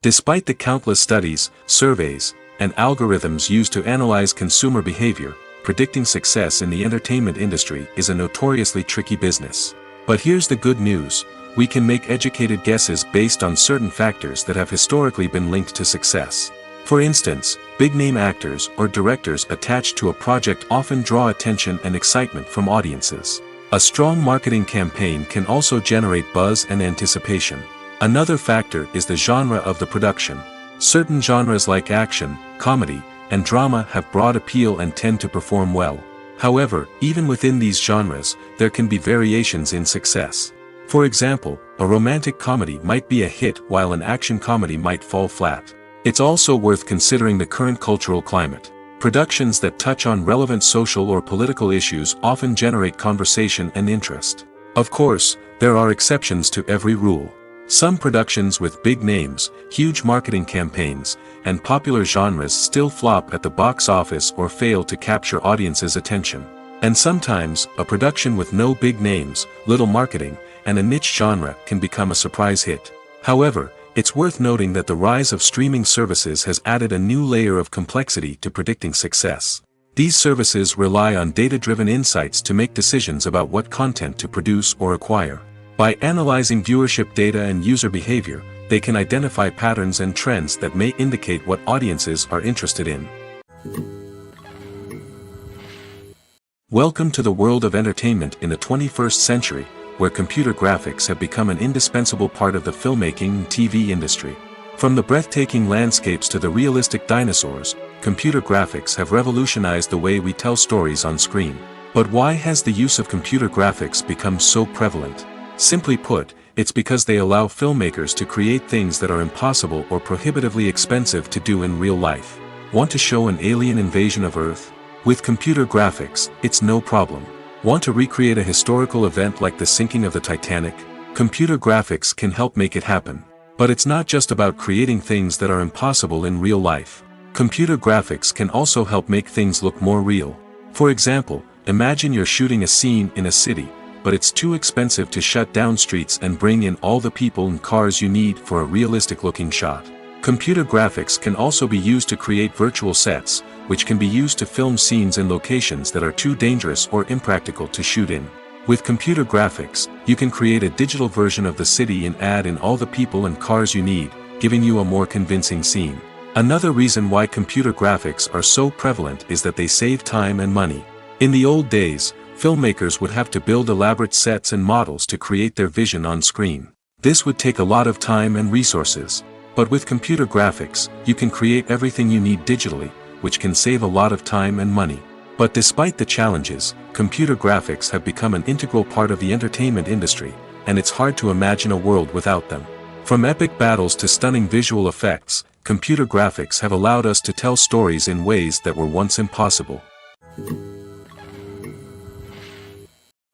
Despite the countless studies, surveys, and algorithms used to analyze consumer behavior, predicting success in the entertainment industry is a notoriously tricky business. But here's the good news: we can make educated guesses based on certain factors that have historically been linked to success. For instance, big-name actors or directors attached to a project often draw attention and excitement from audiences. A strong marketing campaign can also generate buzz and anticipation. Another factor is the genre of the production. Certain genres like action, comedy, and drama have broad appeal and tend to perform well. However, even within these genres, there can be variations in success. For example, a romantic comedy might be a hit while an action comedy might fall flat. It's also worth considering the current cultural climate. Productions that touch on relevant social or political issues often generate conversation and interest. Of course, there are exceptions to every rule. Some productions with big names, huge marketing campaigns, and popular genres still flop at the box office or fail to capture audiences' attention. And sometimes, a production with no big names, little marketing, and a niche genre can become a surprise hit. However, it's worth noting that the rise of streaming services has added a new layer of complexity to predicting success. These services rely on data-driven insights to make decisions about what content to produce or acquire. By analyzing viewership data and user behavior, they can identify patterns and trends that may indicate what audiences are interested in. Welcome to the world of entertainment in the 21st century, where computer graphics have become an indispensable part of the filmmaking and TV industry. From the breathtaking landscapes to the realistic dinosaurs, computer graphics have revolutionized the way we tell stories on screen. But why has the use of computer graphics become so prevalent? Simply put, it's because they allow filmmakers to create things that are impossible or prohibitively expensive to do in real life. Want to show an alien invasion of Earth? With computer graphics, it's no problem. Want to recreate a historical event like the sinking of the Titanic? Computer graphics can help make it happen. But it's not just about creating things that are impossible in real life. Computer graphics can also help make things look more real. For example, imagine you're shooting a scene in a city, but it's too expensive to shut down streets and bring in all the people and cars you need for a realistic-looking shot. Computer graphics can also be used to create virtual sets, which can be used to film scenes in locations that are too dangerous or impractical to shoot in. With computer graphics, you can create a digital version of the city and add in all the people and cars you need, giving you a more convincing scene. Another reason why computer graphics are so prevalent is that they save time and money. In the old days, filmmakers would have to build elaborate sets and models to create their vision on screen. This would take a lot of time and resources. But with computer graphics, you can create everything you need digitally, which can save a lot of time and money. But despite the challenges, computer graphics have become an integral part of the entertainment industry, and it's hard to imagine a world without them. From epic battles to stunning visual effects, computer graphics have allowed us to tell stories in ways that were once impossible.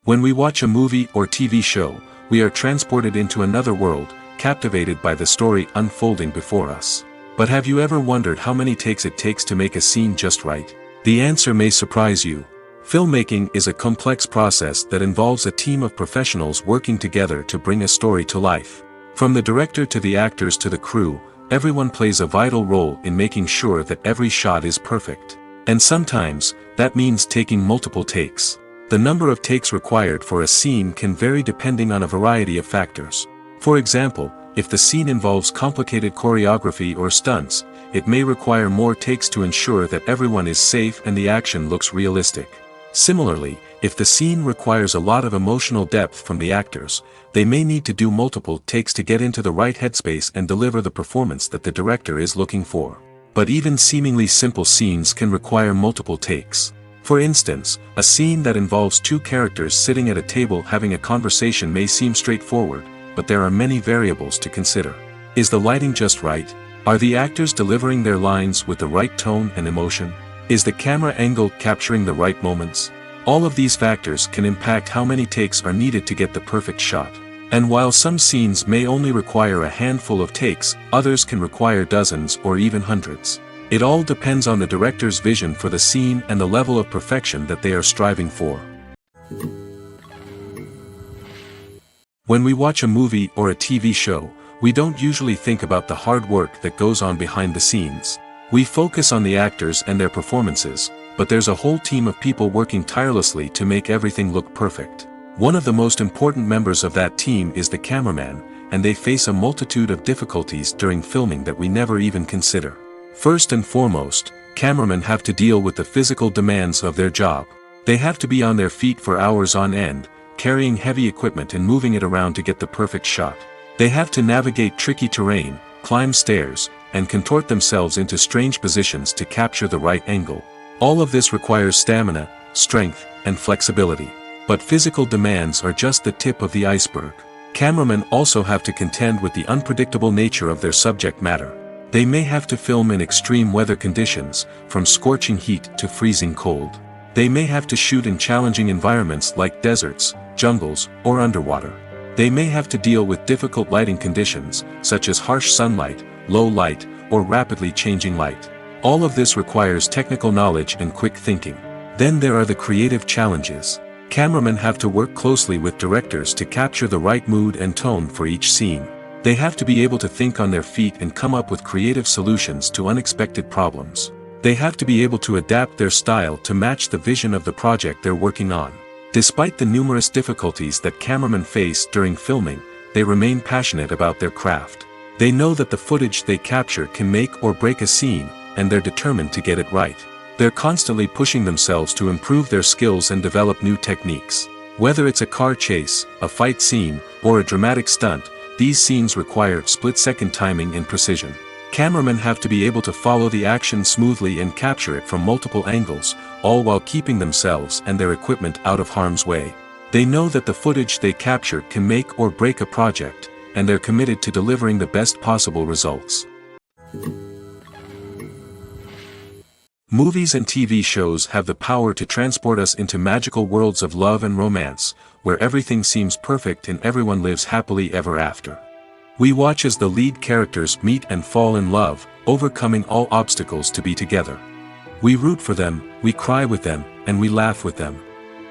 When we watch a movie or TV show, we are transported into another world, captivated by the story unfolding before us. But have you ever wondered how many takes it takes to make a scene just right? The answer may surprise you. Filmmaking is a complex process that involves a team of professionals working together to bring a story to life. From the director to the actors to the crew, everyone plays a vital role in making sure that every shot is perfect. And sometimes, that means taking multiple takes. The number of takes required for a scene can vary depending on a variety of factors. For example, if the scene involves complicated choreography or stunts, it may require more takes to ensure that everyone is safe and the action looks realistic. Similarly, if the scene requires a lot of emotional depth from the actors, they may need to do multiple takes to get into the right headspace and deliver the performance that the director is looking for. But even seemingly simple scenes can require multiple takes. For instance, a scene that involves two characters sitting at a table having a conversation may seem straightforward, but there are many variables to consider. Is the lighting just right? Are the actors delivering their lines with the right tone and emotion? Is the camera angle capturing the right moments? All of these factors can impact how many takes are needed to get the perfect shot. And while some scenes may only require a handful of takes, others can require dozens or even hundreds. It all depends on the director's vision for the scene and the level of perfection that they are striving for. When we watch a movie or a TV show, we don't usually think about the hard work that goes on behind the scenes. We focus on the actors and their performances, but there's a whole team of people working tirelessly to make everything look perfect. One of the most important members of that team is the cameraman, and they face a multitude of difficulties during filming that we never even consider. First and foremost, cameramen have to deal with the physical demands of their job. They have to be on their feet for hours on end, carrying heavy equipment and moving it around to get the perfect shot. They have to navigate tricky terrain, climb stairs, and contort themselves into strange positions to capture the right angle. All of this requires stamina, strength, and flexibility. But physical demands are just the tip of the iceberg. Cameramen also have to contend with the unpredictable nature of their subject matter. They may have to film in extreme weather conditions, from scorching heat to freezing cold. They may have to shoot in challenging environments like deserts, jungles, or underwater. They may have to deal with difficult lighting conditions, such as harsh sunlight, low light, or rapidly changing light. All of this requires technical knowledge and quick thinking. Then there are the creative challenges. Cameramen have to work closely with directors to capture the right mood and tone for each scene. They have to be able to think on their feet and come up with creative solutions to unexpected problems. They have to be able to adapt their style to match the vision of the project they're working on. Despite the numerous difficulties that cameramen face during filming, they remain passionate about their craft. They know that the footage they capture can make or break a scene, and they're determined to get it right. They're constantly pushing themselves to improve their skills and develop new techniques. Whether it's a car chase, a fight scene, or a dramatic stunt, these scenes require split-second timing and precision. Cameramen have to be able to follow the action smoothly and capture it from multiple angles, all while keeping themselves and their equipment out of harm's way. They know that the footage they capture can make or break a project, and they're committed to delivering the best possible results. Movies and TV shows have the power to transport us into magical worlds of love and romance, where everything seems perfect and everyone lives happily ever after. We watch as the lead characters meet and fall in love, overcoming all obstacles to be together. We root for them, we cry with them, and we laugh with them.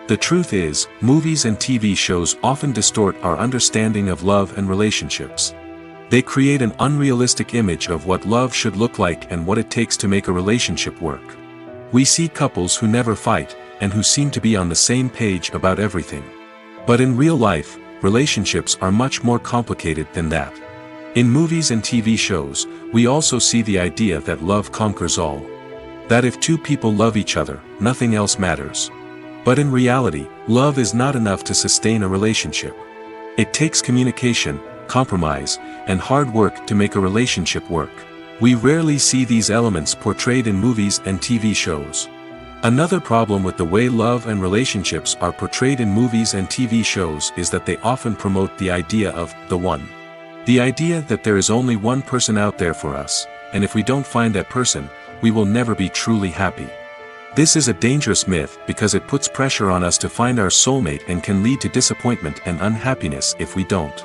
The truth is, movies and TV shows often distort our understanding of love and relationships. They create an unrealistic image of what love should look like and what it takes to make a relationship work. We see couples who never fight, and who seem to be on the same page about everything. But in real life, relationships are much more complicated than that. In movies and TV shows, we also see the idea that love conquers all. That if two people love each other, nothing else matters. But in reality, love is not enough to sustain a relationship. It takes communication, compromise, and hard work to make a relationship work. We rarely see these elements portrayed in movies and TV shows. Another problem with the way love and relationships are portrayed in movies and TV shows is that they often promote the idea of the one. The idea that there is only one person out there for us, and if we don't find that person, we will never be truly happy. This is a dangerous myth because it puts pressure on us to find our soulmate and can lead to disappointment and unhappiness if we don't.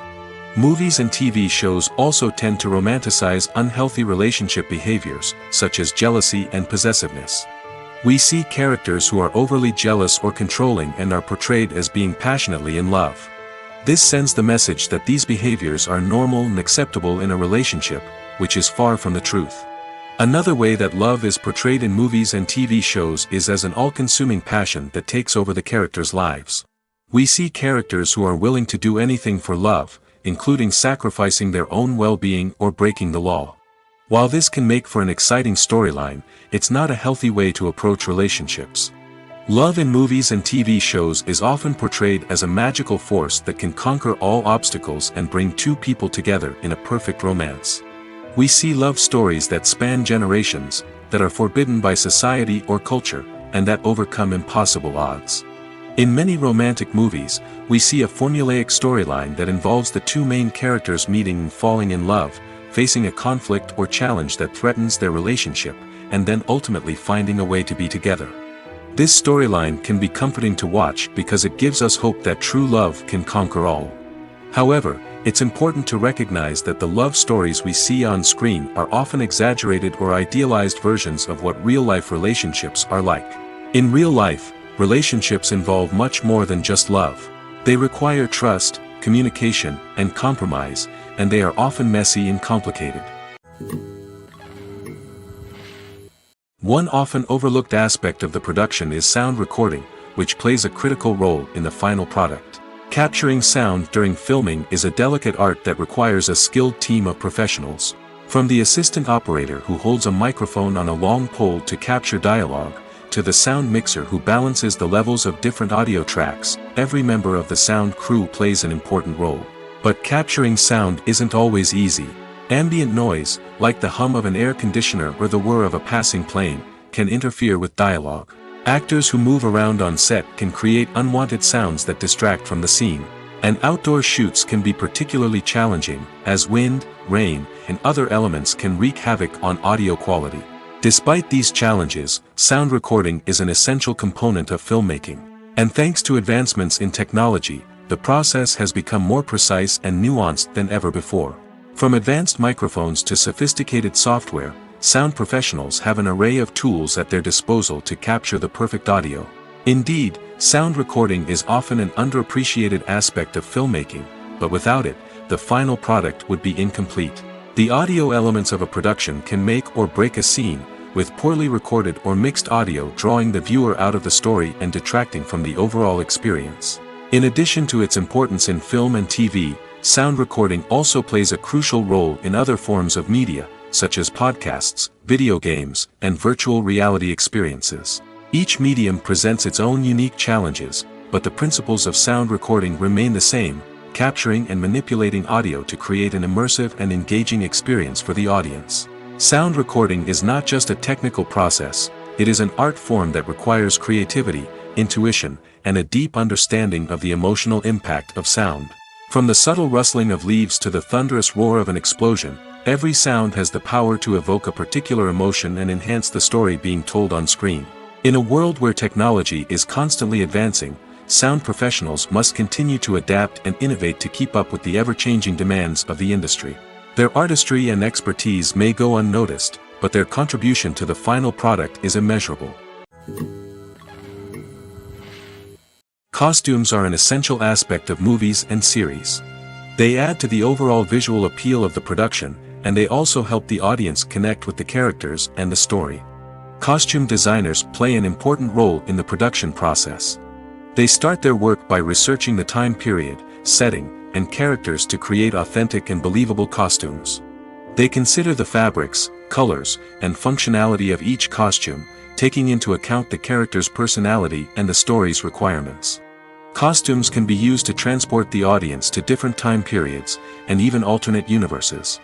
Movies and TV shows also tend to romanticize unhealthy relationship behaviors, such as jealousy and possessiveness. We see characters who are overly jealous or controlling and are portrayed as being passionately in love. This sends the message that these behaviors are normal and acceptable in a relationship, which is far from the truth. Another way that love is portrayed in movies and TV shows is as an all-consuming passion that takes over the characters' lives. We see characters who are willing to do anything for love, including sacrificing their own well-being or breaking the law. While this can make for an exciting storyline, it's not a healthy way to approach relationships. Love in movies and TV shows is often portrayed as a magical force that can conquer all obstacles and bring two people together in a perfect romance. We see love stories that span generations, that are forbidden by society or culture, and that overcome impossible odds. In many romantic movies, we see a formulaic storyline that involves the two main characters meeting and falling in love, facing a conflict or challenge that threatens their relationship, and then ultimately finding a way to be together. This storyline can be comforting to watch because it gives us hope that true love can conquer all. However, it's important to recognize that the love stories we see on screen are often exaggerated or idealized versions of what real-life relationships are like. In real life, relationships involve much more than just love. They require trust, communication, and compromise, and they are often messy and complicated. One often overlooked aspect of the production is sound recording, which plays a critical role in the final product. Capturing sound during filming is a delicate art that requires a skilled team of professionals. From the assistant operator who holds a microphone on a long pole to capture dialogue, to the sound mixer who balances the levels of different audio tracks, every member of the sound crew plays an important role. But capturing sound isn't always easy. Ambient noise, like the hum of an air conditioner or the whir of a passing plane, can interfere with dialogue. Actors who move around on set can create unwanted sounds that distract from the scene. And outdoor shoots can be particularly challenging, as wind, rain, and other elements can wreak havoc on audio quality. Despite these challenges, sound recording is an essential component of filmmaking. And thanks to advancements in technology, the process has become more precise and nuanced than ever before. From advanced microphones to sophisticated software, sound professionals have an array of tools at their disposal to capture the perfect audio. Indeed, sound recording is often an underappreciated aspect of filmmaking, but without it, the final product would be incomplete. The audio elements of a production can make or break a scene, with poorly recorded or mixed audio drawing the viewer out of the story and detracting from the overall experience. In addition to its importance in film and TV, sound recording also plays a crucial role in other forms of media, such as podcasts, video games, and virtual reality experiences. Each medium presents its own unique challenges, but the principles of sound recording remain the same, capturing and manipulating audio to create an immersive and engaging experience for the audience. Sound recording is not just a technical process, it is an art form that requires creativity, intuition, and a deep understanding of the emotional impact of sound. From the subtle rustling of leaves to the thunderous roar of an explosion, every sound has the power to evoke a particular emotion and enhance the story being told on screen. In a world where technology is constantly advancing, sound professionals must continue to adapt and innovate to keep up with the ever-changing demands of the industry. Their artistry and expertise may go unnoticed, but their contribution to the final product is immeasurable. Costumes are an essential aspect of movies and series. They add to the overall visual appeal of the production, and they also help the audience connect with the characters and the story. Costume designers play an important role in the production process. They start their work by researching the time period, setting, and characters to create authentic and believable costumes. They consider the fabrics, colors, and functionality of each costume, taking into account the character's personality and the story's requirements. Costumes can be used to transport the audience to different time periods, and even alternate universes.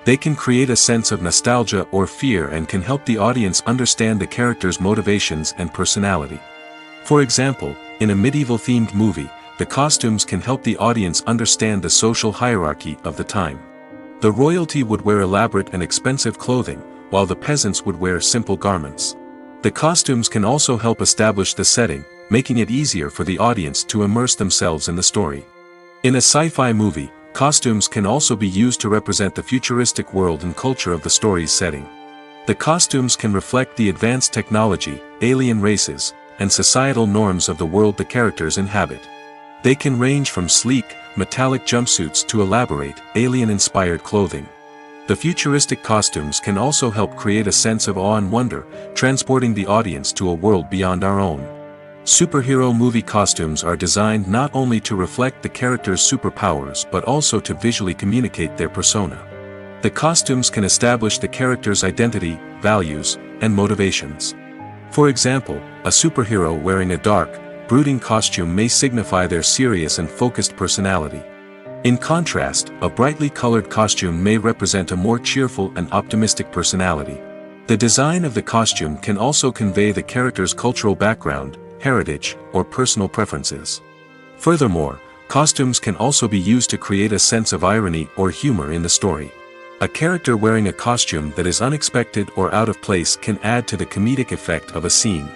They can create a sense of nostalgia or fear and can help the audience understand the character's motivations and personality. For example, in a medieval-themed movie, the costumes can help the audience understand the social hierarchy of the time. The royalty would wear elaborate and expensive clothing, while the peasants would wear simple garments. The costumes can also help establish the setting, making it easier for the audience to immerse themselves in the story. In a sci-fi movie, costumes can also be used to represent the futuristic world and culture of the story's setting. The costumes can reflect the advanced technology, alien races, and societal norms of the world the characters inhabit. They can range from sleek, metallic jumpsuits to elaborate, alien-inspired clothing. The futuristic costumes can also help create a sense of awe and wonder, transporting the audience to a world beyond our own. Superhero movie costumes are designed not only to reflect the character's superpowers but also to visually communicate their persona. The costumes can establish the character's identity, values, and motivations. For example, a superhero wearing a dark, brooding costume may signify their serious and focused personality. In contrast, a brightly colored costume may represent a more cheerful and optimistic personality. The design of the costume can also convey the character's cultural background, heritage, or personal preferences. Furthermore, costumes can also be used to create a sense of irony or humor in the story. A character wearing a costume that is unexpected or out of place can add to the comedic effect of a scene.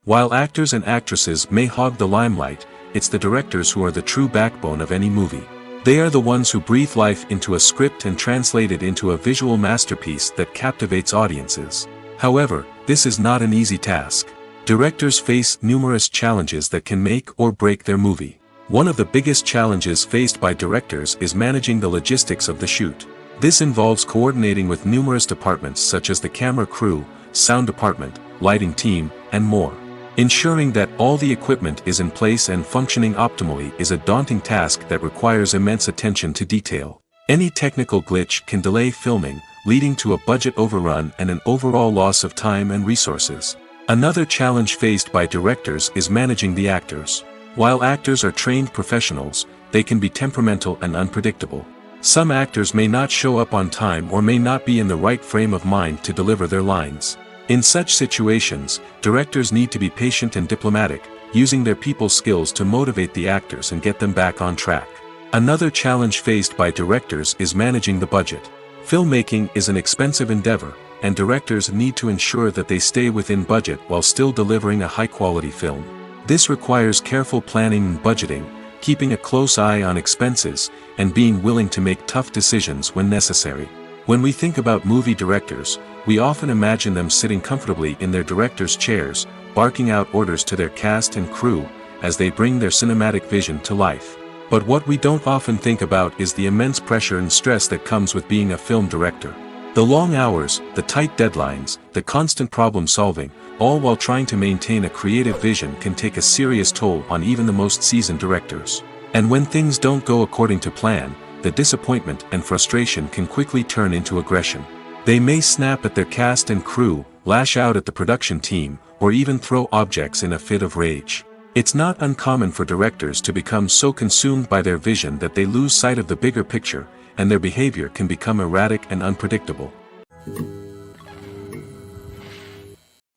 While actors and actresses may hog the limelight, it's the directors who are the true backbone of any movie. They are the ones who breathe life into a script and translate it into a visual masterpiece that captivates audiences. However, this is not an easy task. Directors face numerous challenges that can make or break their movie. One of the biggest challenges faced by directors is managing the logistics of the shoot. This involves coordinating with numerous departments such as the camera crew, sound department, lighting team, and more. Ensuring that all the equipment is in place and functioning optimally is a daunting task that requires immense attention to detail. Any technical glitch can delay filming, leading to a budget overrun and an overall loss of time and resources. Another challenge faced by directors is managing the actors. While actors are trained professionals, they can be temperamental and unpredictable. Some actors may not show up on time or may not be in the right frame of mind to deliver their lines. In such situations, directors need to be patient and diplomatic, using their people skills to motivate the actors and get them back on track. Another challenge faced by directors is managing the budget. Filmmaking is an expensive endeavor, and directors need to ensure that they stay within budget while still delivering a high-quality film. This requires careful planning and budgeting, keeping a close eye on expenses, and being willing to make tough decisions when necessary. When we think about movie directors, we often imagine them sitting comfortably in their director's chairs, barking out orders to their cast and crew, as they bring their cinematic vision to life. But what we don't often think about is the immense pressure and stress that comes with being a film director. The long hours, the tight deadlines, the constant problem solving, all while trying to maintain a creative vision can take a serious toll on even the most seasoned directors. And when things don't go according to plan, the disappointment and frustration can quickly turn into aggression. They may snap at their cast and crew, lash out at the production team, or even throw objects in a fit of rage. It's not uncommon for directors to become so consumed by their vision that they lose sight of the bigger picture, and their behavior can become erratic and unpredictable.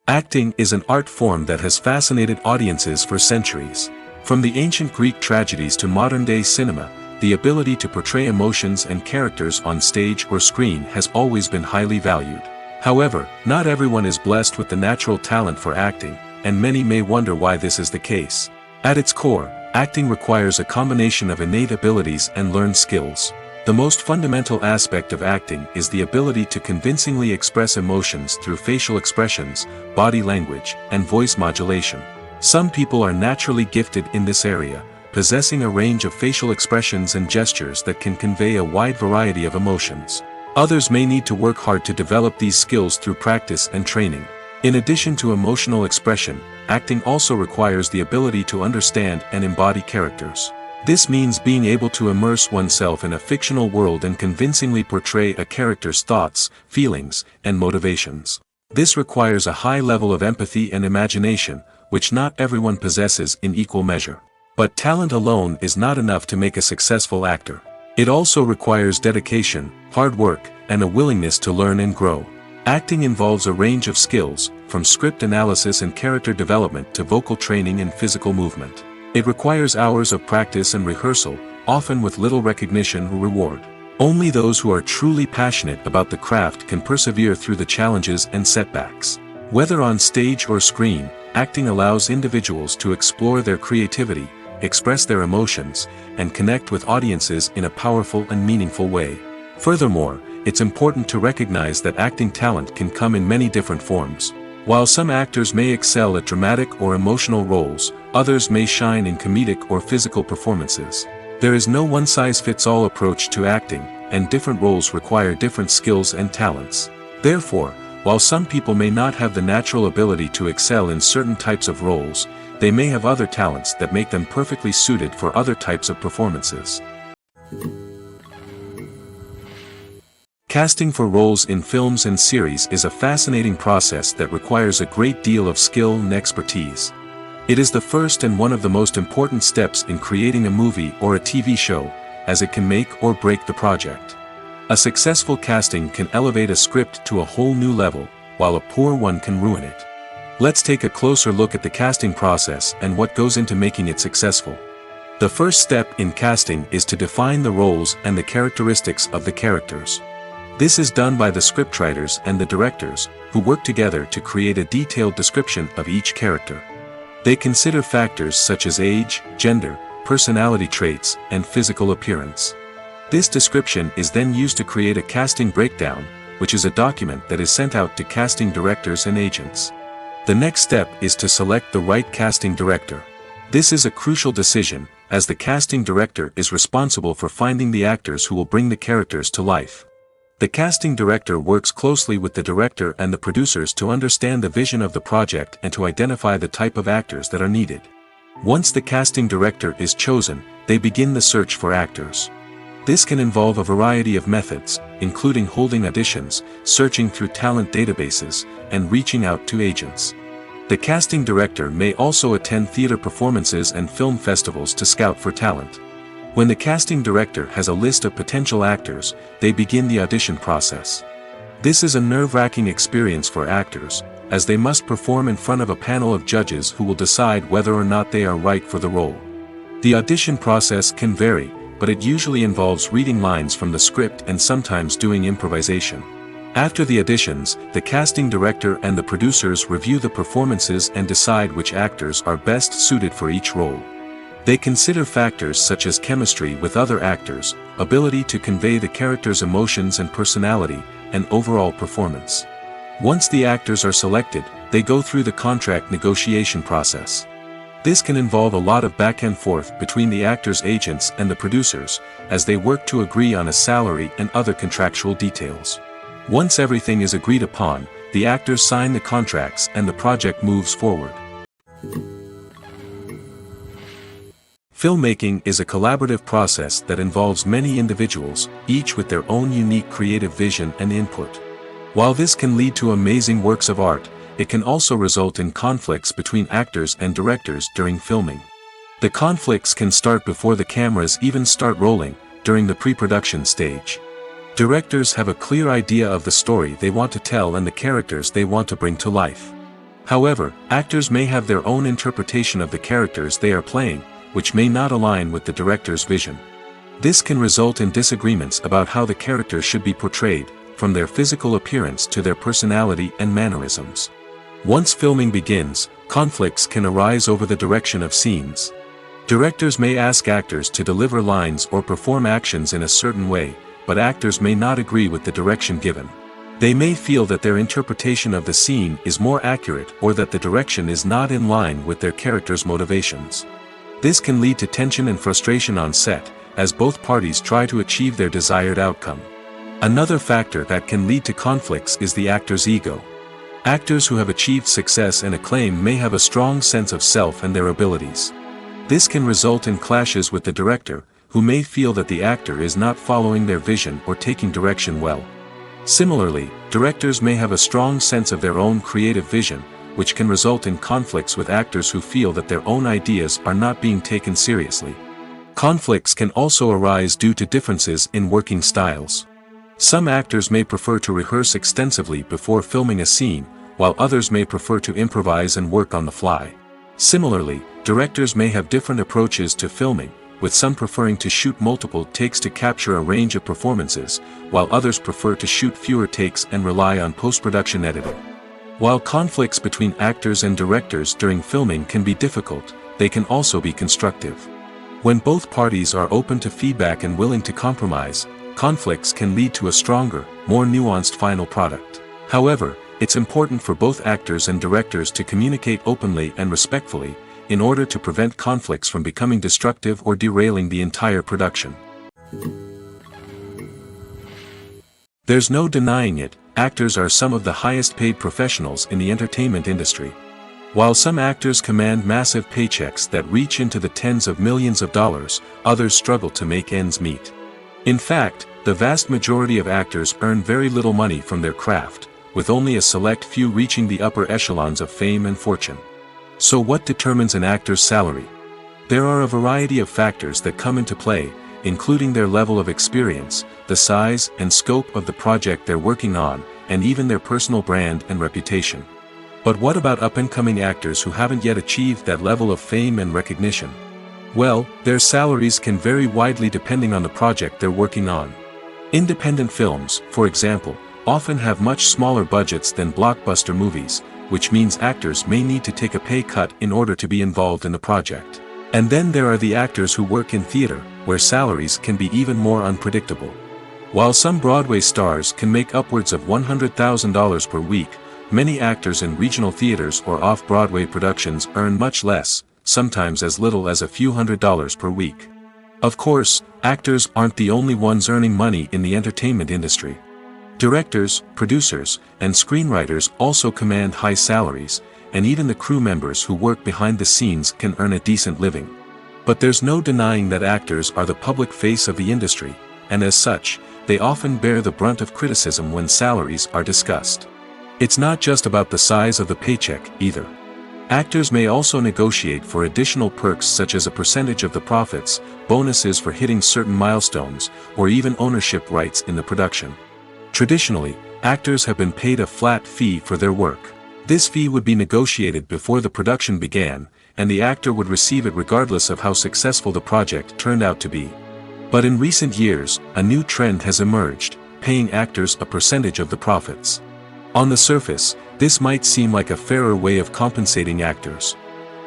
Acting is an art form that has fascinated audiences for centuries. From the ancient Greek tragedies to modern-day cinema, the ability to portray emotions and characters on stage or screen has always been highly valued. However, not everyone is blessed with the natural talent for acting, and many may wonder why this is the case. At its core, acting requires a combination of innate abilities and learned skills. The most fundamental aspect of acting is the ability to convincingly express emotions through facial expressions, body language, and voice modulation. Some people are naturally gifted in this area, possessing a range of facial expressions and gestures that can convey a wide variety of emotions. Others may need to work hard to develop these skills through practice and training. In addition to emotional expression, acting also requires the ability to understand and embody characters. This means being able to immerse oneself in a fictional world and convincingly portray a character's thoughts, feelings, and motivations. This requires a high level of empathy and imagination, which not everyone possesses in equal measure. But talent alone is not enough to make a successful actor. It also requires dedication, hard work, and a willingness to learn and grow. Acting involves a range of skills, from script analysis and character development to vocal training and physical movement. It requires hours of practice and rehearsal, often with little recognition or reward. Only those who are truly passionate about the craft can persevere through the challenges and setbacks. Whether on stage or screen, acting allows individuals to explore their creativity, express their emotions, and connect with audiences in a powerful and meaningful way. Furthermore, it's important to recognize that acting talent can come in many different forms. While some actors may excel at dramatic or emotional roles, others may shine in comedic or physical performances. There is no one-size-fits-all approach to acting, and different roles require different skills and talents. Therefore, while some people may not have the natural ability to excel in certain types of roles, they may have other talents that make them perfectly suited for other types of performances. Casting for roles in films and series is a fascinating process that requires a great deal of skill and expertise. It is the first and one of the most important steps in creating a movie or a TV show, as it can make or break the project. A successful casting can elevate a script to a whole new level, while a poor one can ruin it. Let's take a closer look at the casting process and what goes into making it successful. The first step in casting is to define the roles and the characteristics of the characters. This is done by the scriptwriters and the directors, who work together to create a detailed description of each character. They consider factors such as age, gender, personality traits, and physical appearance. This description is then used to create a casting breakdown, which is a document that is sent out to casting directors and agents. The next step is to select the right casting director. This is a crucial decision, as the casting director is responsible for finding the actors who will bring the characters to life. The casting director works closely with the director and the producers to understand the vision of the project and to identify the type of actors that are needed. Once the casting director is chosen, they begin the search for actors. This can involve a variety of methods, including holding auditions, searching through talent databases, and reaching out to agents. The casting director may also attend theater performances and film festivals to scout for talent. When the casting director has a list of potential actors, they begin the audition process. This is a nerve-wracking experience for actors, as they must perform in front of a panel of judges who will decide whether or not they are right for the role. The audition process can vary, but it usually involves reading lines from the script and sometimes doing improvisation. After the auditions, the casting director and the producers review the performances and decide which actors are best suited for each role. They consider factors such as chemistry with other actors, ability to convey the character's emotions and personality, and overall performance. Once the actors are selected, they go through the contract negotiation process. This can involve a lot of back and forth between the actors' agents and the producers, as they work to agree on a salary and other contractual details. Once everything is agreed upon, the actors sign the contracts and the project moves forward. Filmmaking is a collaborative process that involves many individuals, each with their own unique creative vision and input. While this can lead to amazing works of art, it can also result in conflicts between actors and directors during filming. The conflicts can start before the cameras even start rolling, during the pre-production stage. Directors have a clear idea of the story they want to tell and the characters they want to bring to life. However, actors may have their own interpretation of the characters they are playing, which may not align with the director's vision. This can result in disagreements about how the characters should be portrayed, from their physical appearance to their personality and mannerisms. Once filming begins, conflicts can arise over the direction of scenes. Directors may ask actors to deliver lines or perform actions in a certain way, but actors may not agree with the direction given. They may feel that their interpretation of the scene is more accurate or that the direction is not in line with their character's motivations. This can lead to tension and frustration on set, as both parties try to achieve their desired outcome. Another factor that can lead to conflicts is the actor's ego. Actors who have achieved success and acclaim may have a strong sense of self and their abilities. This can result in clashes with the director, who may feel that the actor is not following their vision or taking direction well. Similarly, directors may have a strong sense of their own creative vision, which can result in conflicts with actors who feel that their own ideas are not being taken seriously. Conflicts can also arise due to differences in working styles. Some actors may prefer to rehearse extensively before filming a scene, while others may prefer to improvise and work on the fly. Similarly, directors may have different approaches to filming, with some preferring to shoot multiple takes to capture a range of performances, while others prefer to shoot fewer takes and rely on post-production editing. While conflicts between actors and directors during filming can be difficult, they can also be constructive. When both parties are open to feedback and willing to compromise, conflicts can lead to a stronger, more nuanced final product. However, it's important for both actors and directors to communicate openly and respectfully, in order to prevent conflicts from becoming destructive or derailing the entire production. There's no denying it, actors are some of the highest paid professionals in the entertainment industry. While some actors command massive paychecks that reach into the tens of millions of dollars, others struggle to make ends meet. In fact, the vast majority of actors earn very little money from their craft, with only a select few reaching the upper echelons of fame and fortune. So what determines an actor's salary? There are a variety of factors that come into play, including their level of experience, the size and scope of the project they're working on, and even their personal brand and reputation. But what about up-and-coming actors who haven't yet achieved that level of fame and recognition? Well, their salaries can vary widely depending on the project they're working on. Independent films, for example, often have much smaller budgets than blockbuster movies, which means actors may need to take a pay cut in order to be involved in the project. And then there are the actors who work in theater, where salaries can be even more unpredictable. While some Broadway stars can make upwards of $100,000 per week, many actors in regional theaters or off-Broadway productions earn much less, sometimes as little as a few $100s per week. Of course, actors aren't the only ones earning money in the entertainment industry. Directors, producers, and screenwriters also command high salaries, and even the crew members who work behind the scenes can earn a decent living. But there's no denying that actors are the public face of the industry, and as such, they often bear the brunt of criticism when salaries are discussed. It's not just about the size of the paycheck, either. Actors may also negotiate for additional perks such as a percentage of the profits, bonuses for hitting certain milestones, or even ownership rights in the production. Traditionally, actors have been paid a flat fee for their work. This fee would be negotiated before the production began, and the actor would receive it regardless of how successful the project turned out to be. But in recent years, a new trend has emerged, paying actors a percentage of the profits. On the surface, this might seem like a fairer way of compensating actors.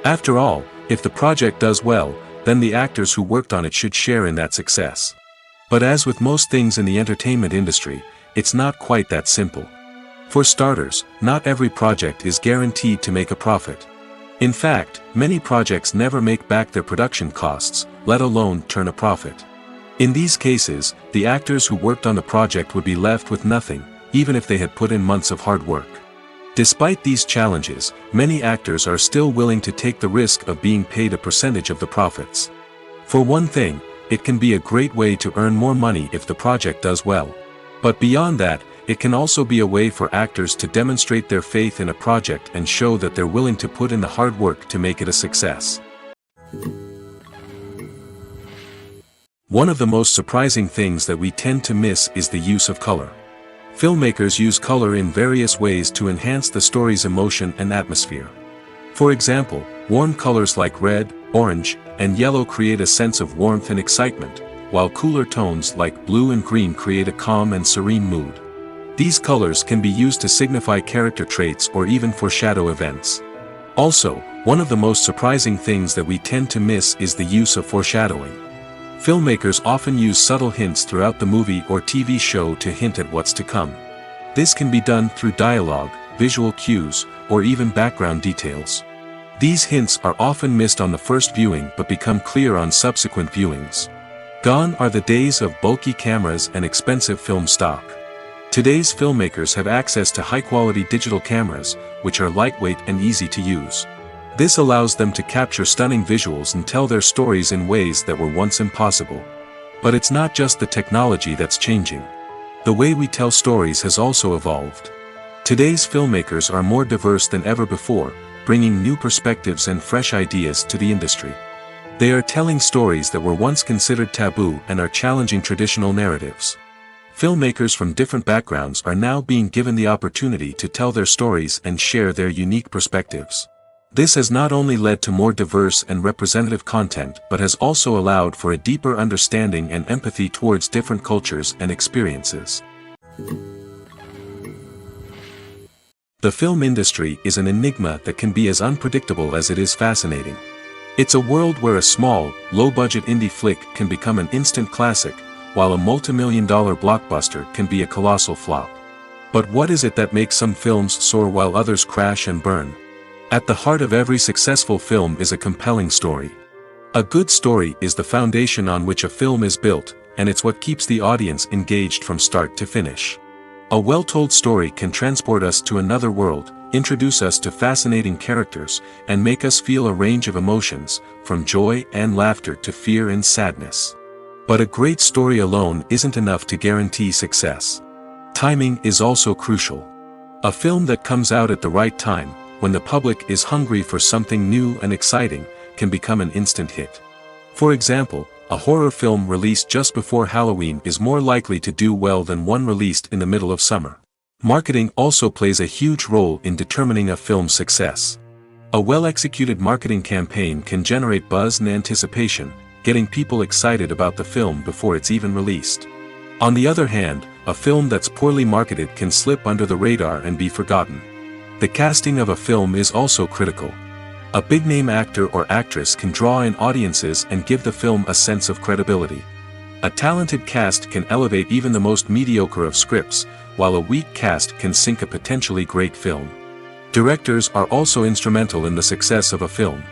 After all, if the project does well, then the actors who worked on it should share in that success. But as with most things in the entertainment industry, it's not quite that simple. For starters, not every project is guaranteed to make a profit. In fact, many projects never make back their production costs, let alone turn a profit. In these cases, the actors who worked on the project would be left with nothing, even if they had put in months of hard work. Despite these challenges, many actors are still willing to take the risk of being paid a percentage of the profits. For one thing, it can be a great way to earn more money if the project does well. But beyond that, it can also be a way for actors to demonstrate their faith in a project and show that they're willing to put in the hard work to make it a success. One of the most surprising things that we tend to miss is the use of color. Filmmakers use color in various ways to enhance the story's emotion and atmosphere. For example, warm colors like red, orange, and yellow create a sense of warmth and excitement, while cooler tones like blue and green create a calm and serene mood. These colors can be used to signify character traits or even foreshadow events. Also, one of the most surprising things that we tend to miss is the use of foreshadowing. Filmmakers often use subtle hints throughout the movie or TV show to hint at what's to come. This can be done through dialogue, visual cues, or even background details. These hints are often missed on the first viewing but become clear on subsequent viewings. Gone are the days of bulky cameras and expensive film stock. Today's filmmakers have access to high-quality digital cameras, which are lightweight and easy to use. This allows them to capture stunning visuals and tell their stories in ways that were once impossible. But it's not just the technology that's changing. The way we tell stories has also evolved. Today's filmmakers are more diverse than ever before, bringing new perspectives and fresh ideas to the industry. They are telling stories that were once considered taboo and are challenging traditional narratives. Filmmakers from different backgrounds are now being given the opportunity to tell their stories and share their unique perspectives. This has not only led to more diverse and representative content but has also allowed for a deeper understanding and empathy towards different cultures and experiences. The film industry is an enigma that can be as unpredictable as it is fascinating. It's a world where a small, low-budget indie flick can become an instant classic, while a multi-million-dollar blockbuster can be a colossal flop. But what is it that makes some films soar while others crash and burn? At the heart of every successful film is a compelling story. A good story is the foundation on which a film is built, and it's what keeps the audience engaged from start to finish. A well-told story can transport us to another world, introduce us to fascinating characters, and make us feel a range of emotions, from joy and laughter to fear and sadness. But a great story alone isn't enough to guarantee success. Timing is also crucial. A film that comes out at the right time, when the public is hungry for something new and exciting, can become an instant hit. For example, a horror film released just before Halloween is more likely to do well than one released in the middle of summer. Marketing also plays a huge role in determining a film's success. A well-executed marketing campaign can generate buzz and anticipation, getting people excited about the film before it's even released. On the other hand, a film that's poorly marketed can slip under the radar and be forgotten. The casting of a film is also critical. A big-name actor or actress can draw in audiences and give the film a sense of credibility. A talented cast can elevate even the most mediocre of scripts, while a weak cast can sink a potentially great film. Directors are also instrumental in the success of a film.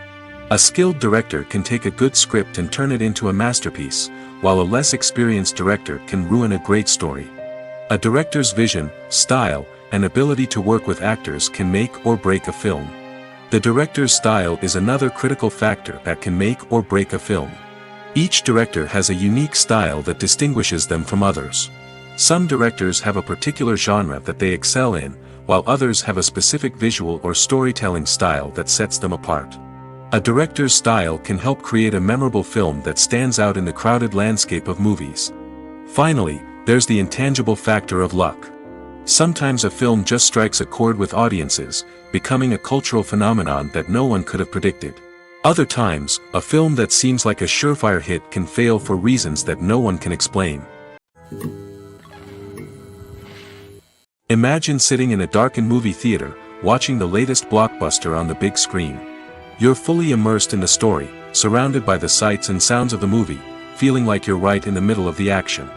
A skilled director can take a good script and turn it into a masterpiece, while a less experienced director can ruin a great story. A director's vision, style, and ability to work with actors can make or break a film. The director's style is another critical factor that can make or break a film. Each director has a unique style that distinguishes them from others. Some directors have a particular genre that they excel in, while others have a specific visual or storytelling style that sets them apart. A director's style can help create a memorable film that stands out in the crowded landscape of movies. Finally, there's the intangible factor of luck. Sometimes a film just strikes a chord with audiences, becoming a cultural phenomenon that no one could have predicted. Other times, a film that seems like a surefire hit can fail for reasons that no one can explain. Imagine sitting in a darkened movie theater, watching the latest blockbuster on the big screen. You're fully immersed in the story, surrounded by the sights and sounds of the movie, feeling like you're right in the middle of the action.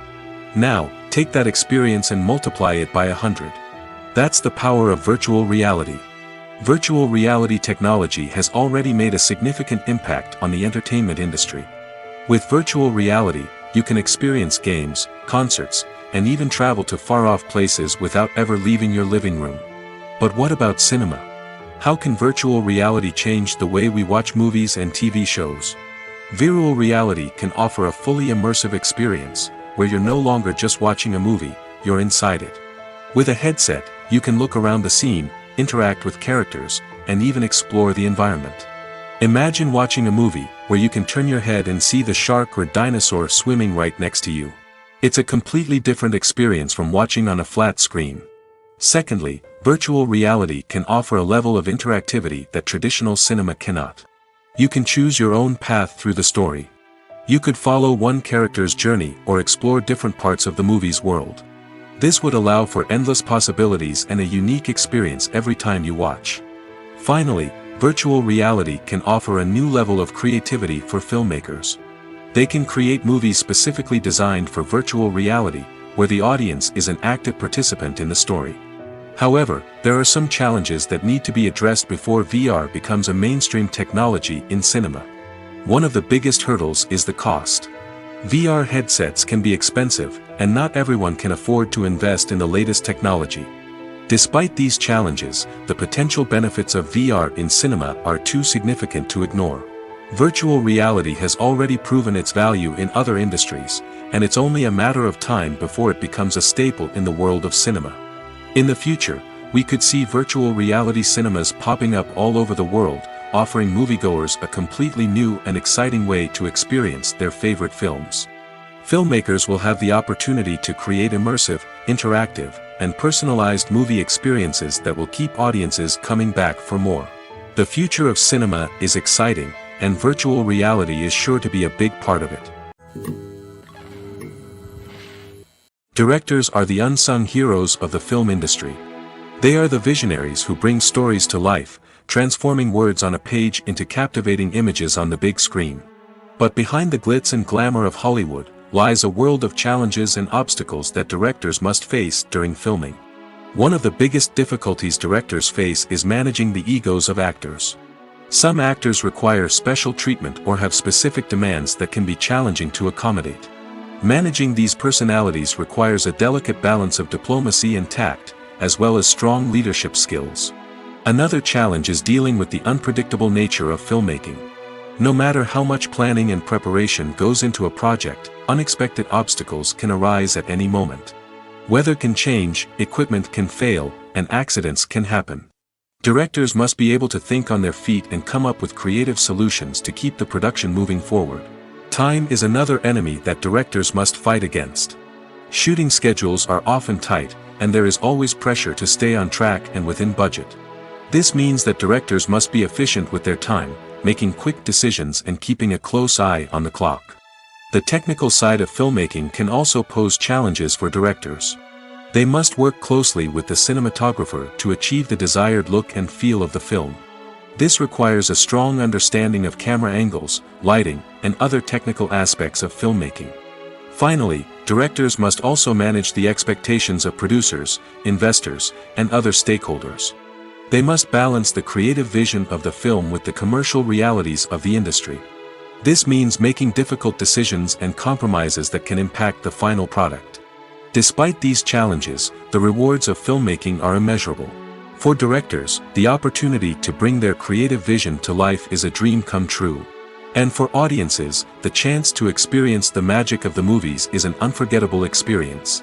Now, take that experience and multiply it by 100. That's the power of virtual reality. Virtual reality technology has already made a significant impact on the entertainment industry. With virtual reality, you can experience games, concerts, and even travel to far-off places without ever leaving your living room. But what about cinema? How can virtual reality change the way we watch movies and TV shows? Virtual reality can offer a fully immersive experience, where you're no longer just watching a movie, you're inside it. With a headset, you can look around the scene, interact with characters, and even explore the environment. Imagine watching a movie, where you can turn your head and see the shark or dinosaur swimming right next to you. It's a completely different experience from watching on a flat screen. Secondly, virtual reality can offer a level of interactivity that traditional cinema cannot. You can choose your own path through the story. You could follow one character's journey or explore different parts of the movie's world. This would allow for endless possibilities and a unique experience every time you watch. Finally, virtual reality can offer a new level of creativity for filmmakers. They can create movies specifically designed for virtual reality, where the audience is an active participant in the story. However, there are some challenges that need to be addressed before VR becomes a mainstream technology in cinema. One of the biggest hurdles is the cost. VR headsets can be expensive, and not everyone can afford to invest in the latest technology. Despite these challenges, the potential benefits of VR in cinema are too significant to ignore. Virtual reality has already proven its value in other industries, and it's only a matter of time before it becomes a staple in the world of cinema. In the future, we could see virtual reality cinemas popping up all over the world, offering moviegoers a completely new and exciting way to experience their favorite films. Filmmakers will have the opportunity to create immersive, interactive, and personalized movie experiences that will keep audiences coming back for more. The future of cinema is exciting, and virtual reality is sure to be a big part of it. Directors are the unsung heroes of the film industry. They are the visionaries who bring stories to life, transforming words on a page into captivating images on the big screen. But behind the glitz and glamour of Hollywood, lies a world of challenges and obstacles that directors must face during filming. One of the biggest difficulties directors face is managing the egos of actors. Some actors require special treatment or have specific demands that can be challenging to accommodate. Managing these personalities requires a delicate balance of diplomacy and tact, as well as strong leadership skills. Another challenge is dealing with the unpredictable nature of filmmaking. No matter how much planning and preparation goes into a project, unexpected obstacles can arise at any moment. Weather can change, equipment can fail, and accidents can happen. Directors must be able to think on their feet and come up with creative solutions to keep the production moving forward. Time is another enemy that directors must fight against. Shooting schedules are often tight, and there is always pressure to stay on track and within budget. This means that directors must be efficient with their time, making quick decisions and keeping a close eye on the clock. The technical side of filmmaking can also pose challenges for directors. They must work closely with the cinematographer to achieve the desired look and feel of the film. This requires a strong understanding of camera angles, lighting, and other technical aspects of filmmaking. Finally, directors must also manage the expectations of producers, investors, and other stakeholders. They must balance the creative vision of the film with the commercial realities of the industry. This means making difficult decisions and compromises that can impact the final product. Despite these challenges, the rewards of filmmaking are immeasurable. For directors, the opportunity to bring their creative vision to life is a dream come true. And for audiences, the chance to experience the magic of the movies is an unforgettable experience.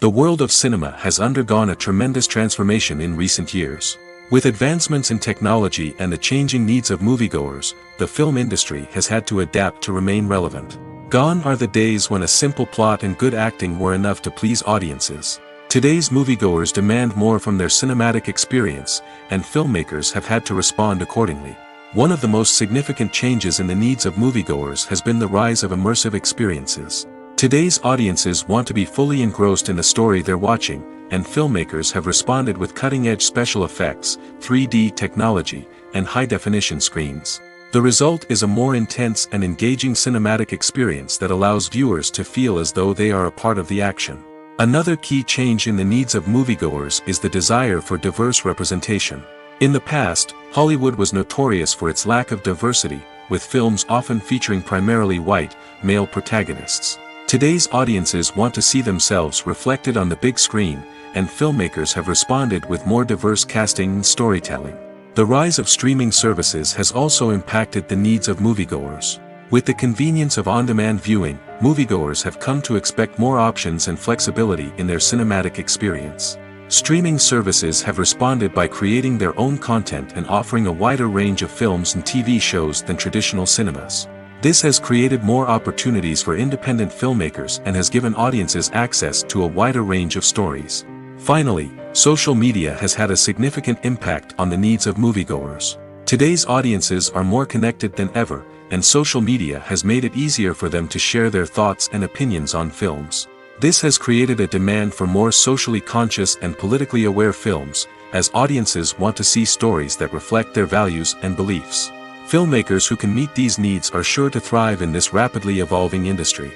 The world of cinema has undergone a tremendous transformation in recent years. With advancements in technology and the changing needs of moviegoers, the film industry has had to adapt to remain relevant. Gone are the days when a simple plot and good acting were enough to please audiences. Today's moviegoers demand more from their cinematic experience, and filmmakers have had to respond accordingly. One of the most significant changes in the needs of moviegoers has been the rise of immersive experiences. Today's audiences want to be fully engrossed in the story they're watching, and filmmakers have responded with cutting-edge special effects, 3D technology, and high-definition screens. The result is a more intense and engaging cinematic experience that allows viewers to feel as though they are a part of the action. Another key change in the needs of moviegoers is the desire for diverse representation. In the past, Hollywood was notorious for its lack of diversity, with films often featuring primarily white, male protagonists. Today's audiences want to see themselves reflected on the big screen, and filmmakers have responded with more diverse casting and storytelling. The rise of streaming services has also impacted the needs of moviegoers. With the convenience of on-demand viewing, moviegoers have come to expect more options and flexibility in their cinematic experience. Streaming services have responded by creating their own content and offering a wider range of films and TV shows than traditional cinemas. This has created more opportunities for independent filmmakers and has given audiences access to a wider range of stories. Finally, social media has had a significant impact on the needs of moviegoers. Today's audiences are more connected than ever, and social media has made it easier for them to share their thoughts and opinions on films. This has created a demand for more socially conscious and politically aware films, as audiences want to see stories that reflect their values and beliefs. Filmmakers who can meet these needs are sure to thrive in this rapidly evolving industry.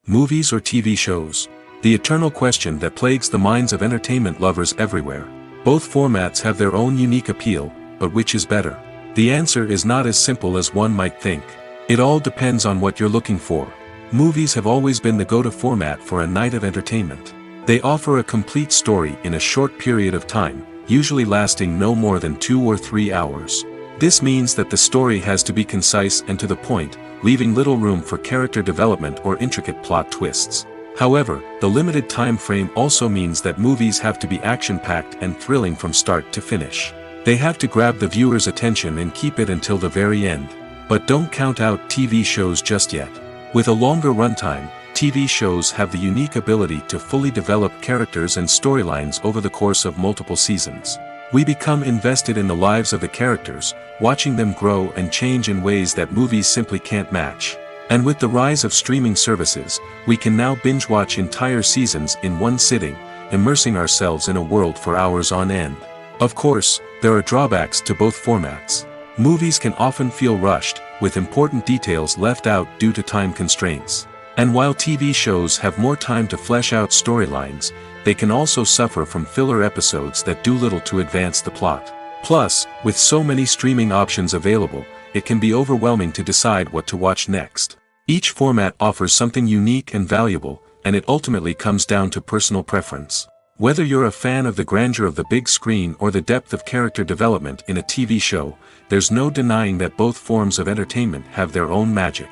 Movies or TV shows? The eternal question that plagues the minds of entertainment lovers everywhere. Both formats have their own unique appeal, but which is better? The answer is not as simple as one might think. It all depends on what you're looking for. Movies have always been the go-to format for a night of entertainment. They offer a complete story in a short period of time, usually lasting no more than 2 or 3 hours. This means that the story has to be concise and to the point, leaving little room for character development or intricate plot twists. However, the limited time frame also means that movies have to be action-packed and thrilling from start to finish. They have to grab the viewer's attention and keep it until the very end. But don't count out TV shows just yet. With a longer runtime, TV shows have the unique ability to fully develop characters and storylines over the course of multiple seasons. We become invested in the lives of the characters, watching them grow and change in ways that movies simply can't match. And with the rise of streaming services, we can now binge-watch entire seasons in one sitting, immersing ourselves in a world for hours on end. Of course, there are drawbacks to both formats. Movies can often feel rushed, with important details left out due to time constraints. And while TV shows have more time to flesh out storylines, they can also suffer from filler episodes that do little to advance the plot. Plus, with so many streaming options available, it can be overwhelming to decide what to watch next. Each format offers something unique and valuable, and it ultimately comes down to personal preference. Whether you're a fan of the grandeur of the big screen or the depth of character development in a TV show, there's no denying that both forms of entertainment have their own magic.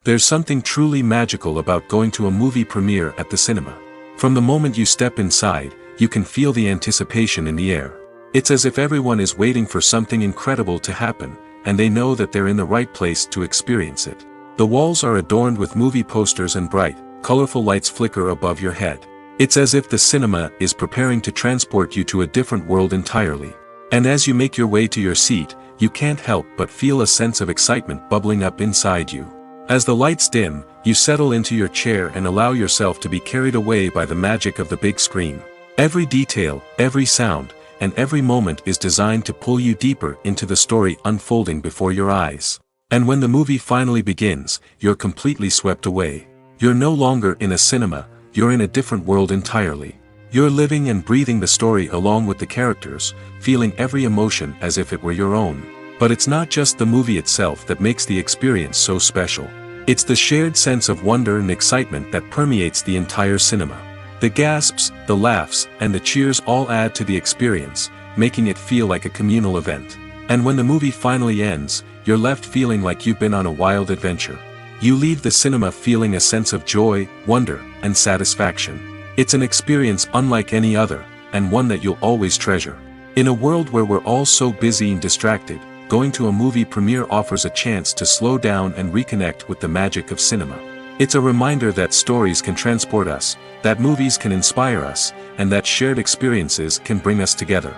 There's something truly magical about going to a movie premiere at the cinema. From the moment you step inside, you can feel the anticipation in the air. It's as if everyone is waiting for something incredible to happen, and they know that they're in the right place to experience it. The walls are adorned with movie posters and bright, colorful lights flicker above your head. It's as if the cinema is preparing to transport you to a different world entirely. And as you make your way to your seat, you can't help but feel a sense of excitement bubbling up inside you. As the lights dim, you settle into your chair and allow yourself to be carried away by the magic of the big screen. Every detail, every sound, and every moment is designed to pull you deeper into the story unfolding before your eyes. And when the movie finally begins, you're completely swept away. You're no longer in a cinema, you're in a different world entirely. You're living and breathing the story along with the characters, feeling every emotion as if it were your own. But it's not just the movie itself that makes the experience so special. It's the shared sense of wonder and excitement that permeates the entire cinema. The gasps, the laughs, and the cheers all add to the experience, making it feel like a communal event. And when the movie finally ends, you're left feeling like you've been on a wild adventure. You leave the cinema feeling a sense of joy, wonder, and satisfaction. It's an experience unlike any other, and one that you'll always treasure. In a world where we're all so busy and distracted, going to a movie premiere offers a chance to slow down and reconnect with the magic of cinema. It's a reminder that stories can transport us, that movies can inspire us, and that shared experiences can bring us together.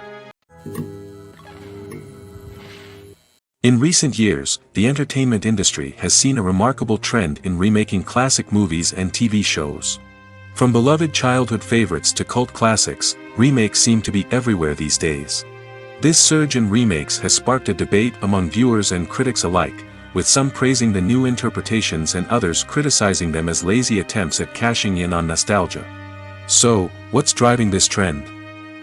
In recent years, the entertainment industry has seen a remarkable trend in remaking classic movies and TV shows. From beloved childhood favorites to cult classics, remakes seem to be everywhere these days. This surge in remakes has sparked a debate among viewers and critics alike, with some praising the new interpretations and others criticizing them as lazy attempts at cashing in on nostalgia. So, what's driving this trend?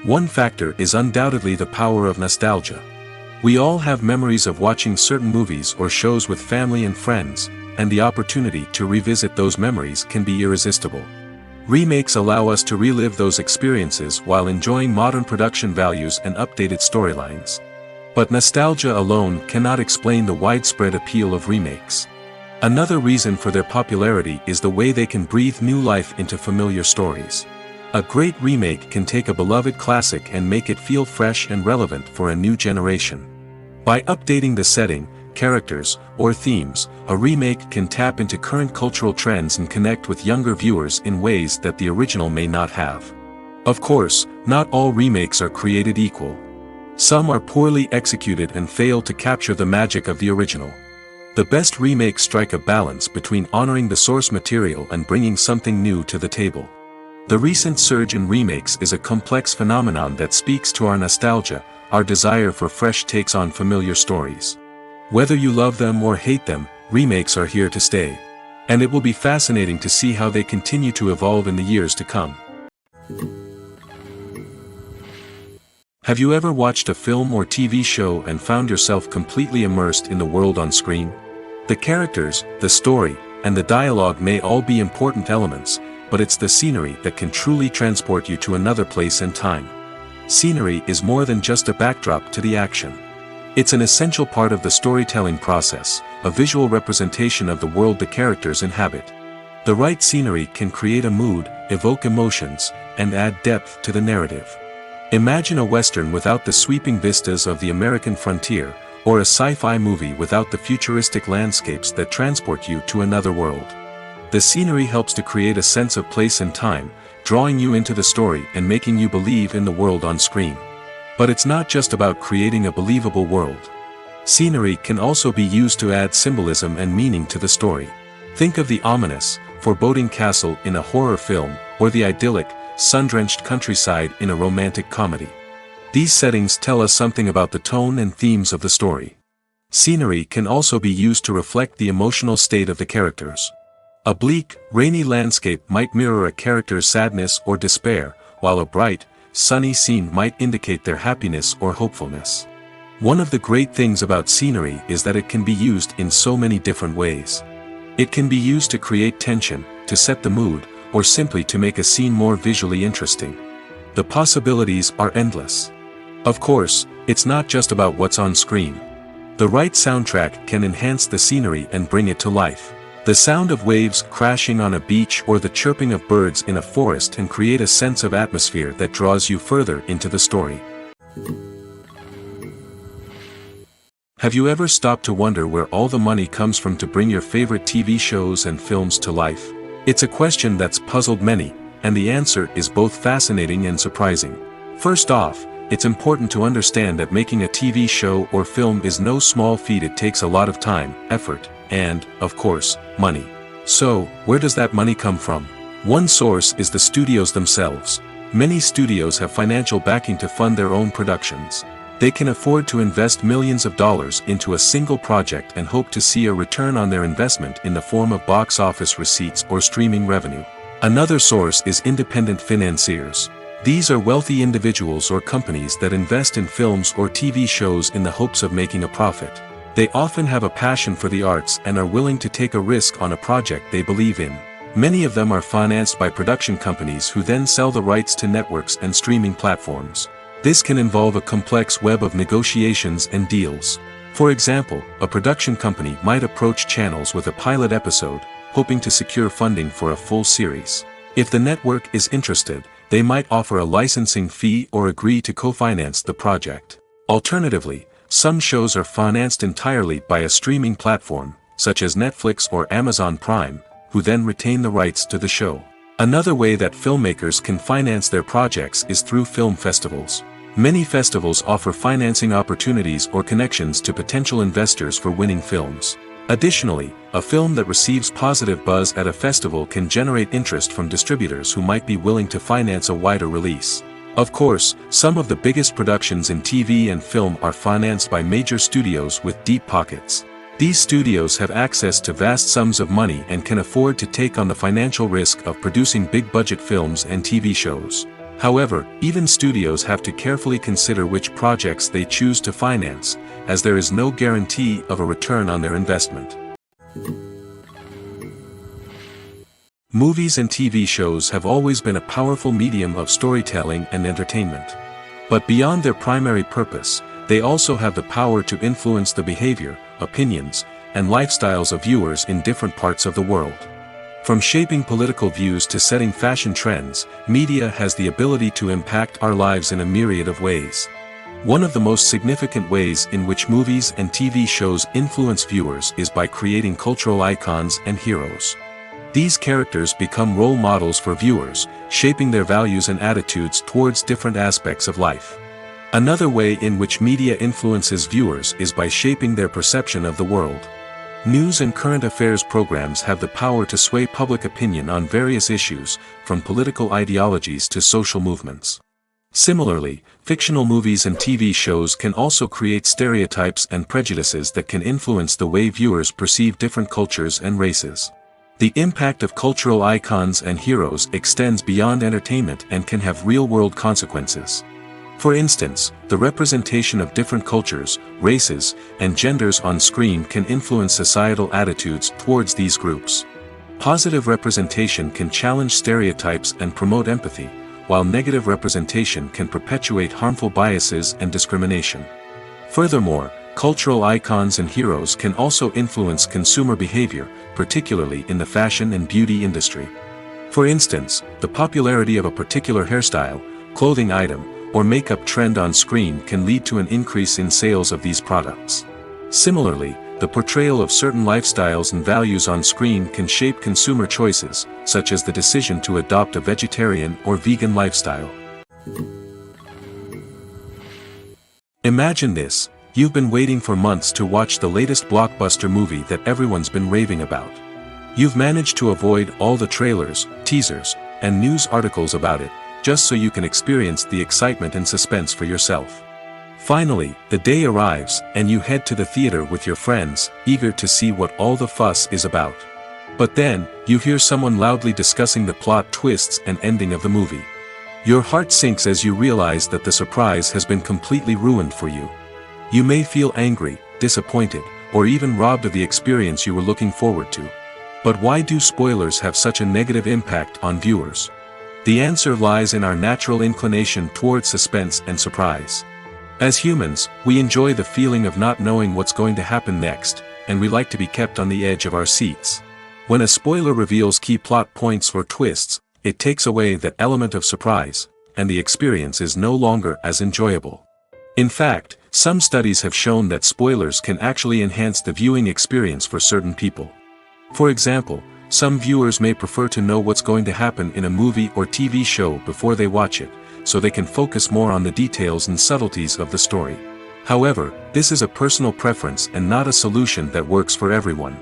One factor is undoubtedly the power of nostalgia. We all have memories of watching certain movies or shows with family and friends, and the opportunity to revisit those memories can be irresistible. Remakes allow us to relive those experiences while enjoying modern production values and updated storylines. But nostalgia alone cannot explain the widespread appeal of remakes. Another reason for their popularity is the way they can breathe new life into familiar stories. A great remake can take a beloved classic and make it feel fresh and relevant for a new generation. By updating the setting, characters, or themes, a remake can tap into current cultural trends and connect with younger viewers in ways that the original may not have. Of course, not all remakes are created equal. Some are poorly executed and fail to capture the magic of the original. The best remakes strike a balance between honoring the source material and bringing something new to the table. The recent surge in remakes is a complex phenomenon that speaks to our nostalgia, our desire for fresh takes on familiar stories. Whether you love them or hate them, remakes are here to stay. And it will be fascinating to see how they continue to evolve in the years to come. Have you ever watched a film or TV show and found yourself completely immersed in the world on screen? The characters, the story, and the dialogue may all be important elements, but it's the scenery that can truly transport you to another place and time. Scenery is more than just a backdrop to the action. It's an essential part of the storytelling process, a visual representation of the world the characters inhabit. The right scenery can create a mood, evoke emotions, and add depth to the narrative. Imagine a Western without the sweeping vistas of the American frontier, or a sci-fi movie without the futuristic landscapes that transport you to another world. The scenery helps to create a sense of place and time, drawing you into the story and making you believe in the world on screen. But it's not just about creating a believable world. Scenery can also be used to add symbolism and meaning to the story. Think of the ominous, foreboding castle in a horror film, or the idyllic, sun-drenched countryside in a romantic comedy. These settings tell us something about the tone and themes of the story. Scenery can also be used to reflect the emotional state of the characters. A bleak, rainy landscape might mirror a character's sadness or despair, while a bright, sunny scene might indicate their happiness or hopefulness. One of the great things about scenery is that it can be used in so many different ways. It can be used to create tension, to set the mood, or simply to make a scene more visually interesting. The possibilities are endless. Of course, it's not just about what's on screen. The right soundtrack can enhance the scenery and bring it to life. The sound of waves crashing on a beach or the chirping of birds in a forest can create a sense of atmosphere that draws you further into the story. Have you ever stopped to wonder where all the money comes from to bring your favorite TV shows and films to life? It's a question that's puzzled many, and the answer is both fascinating and surprising. First off, it's important to understand that making a TV show or film is no small feat. It takes a lot of time, effort, and, of course, money. So, where does that money come from? One source is the studios themselves. Many studios have financial backing to fund their own productions. They can afford to invest millions of dollars into a single project and hope to see a return on their investment in the form of box office receipts or streaming revenue. Another source is independent financiers. These are wealthy individuals or companies that invest in films or TV shows in the hopes of making a profit. They often have a passion for the arts and are willing to take a risk on a project they believe in. Many of them are financed by production companies who then sell the rights to networks and streaming platforms. This can involve a complex web of negotiations and deals. For example, a production company might approach channels with a pilot episode, hoping to secure funding for a full series. If the network is interested, they might offer a licensing fee or agree to co-finance the project. Alternatively, some shows are financed entirely by a streaming platform, such as Netflix or Amazon Prime, who then retain the rights to the show. Another way that filmmakers can finance their projects is through film festivals. Many festivals offer financing opportunities or connections to potential investors for winning films. Additionally, a film that receives positive buzz at a festival can generate interest from distributors who might be willing to finance a wider release. Of course, some of the biggest productions in TV and film are financed by major studios with deep pockets. These studios have access to vast sums of money and can afford to take on the financial risk of producing big-budget films and TV shows. However, even studios have to carefully consider which projects they choose to finance, as there is no guarantee of a return on their investment. Movies and TV shows have always been a powerful medium of storytelling and entertainment. But beyond their primary purpose, they also have the power to influence the behavior, opinions, and lifestyles of viewers in different parts of the world. From shaping political views to setting fashion trends, media has the ability to impact our lives in a myriad of ways. One of the most significant ways in which movies and TV shows influence viewers is by creating cultural icons and heroes. These characters become role models for viewers, shaping their values and attitudes towards different aspects of life. Another way in which media influences viewers is by shaping their perception of the world. News and current affairs programs have the power to sway public opinion on various issues, from political ideologies to social movements. Similarly, fictional movies and TV shows can also create stereotypes and prejudices that can influence the way viewers perceive different cultures and races. The impact of cultural icons and heroes extends beyond entertainment and can have real-world consequences. For instance, the representation of different cultures, races, and genders on screen can influence societal attitudes towards these groups. Positive representation can challenge stereotypes and promote empathy, while negative representation can perpetuate harmful biases and discrimination. Furthermore, cultural icons and heroes can also influence consumer behavior, particularly in the fashion and beauty industry. For instance, the popularity of a particular hairstyle, clothing item, or makeup trend on screen can lead to an increase in sales of these products. Similarly, the portrayal of certain lifestyles and values on screen can shape consumer choices, such as the decision to adopt a vegetarian or vegan lifestyle. Imagine this. You've been waiting for months to watch the latest blockbuster movie that everyone's been raving about. You've managed to avoid all the trailers, teasers, and news articles about it, just so you can experience the excitement and suspense for yourself. Finally, the day arrives, and you head to the theater with your friends, eager to see what all the fuss is about. But then, you hear someone loudly discussing the plot twists and ending of the movie. Your heart sinks as you realize that the surprise has been completely ruined for you. You may feel angry, disappointed, or even robbed of the experience you were looking forward to. But why do spoilers have such a negative impact on viewers? The answer lies in our natural inclination towards suspense and surprise. As humans, we enjoy the feeling of not knowing what's going to happen next, and we like to be kept on the edge of our seats. When a spoiler reveals key plot points or twists, it takes away that element of surprise, and the experience is no longer as enjoyable. In fact, some studies have shown that spoilers can actually enhance the viewing experience for certain people. For example, some viewers may prefer to know what's going to happen in a movie or TV show before they watch it, so they can focus more on the details and subtleties of the story. However, this is a personal preference and not a solution that works for everyone.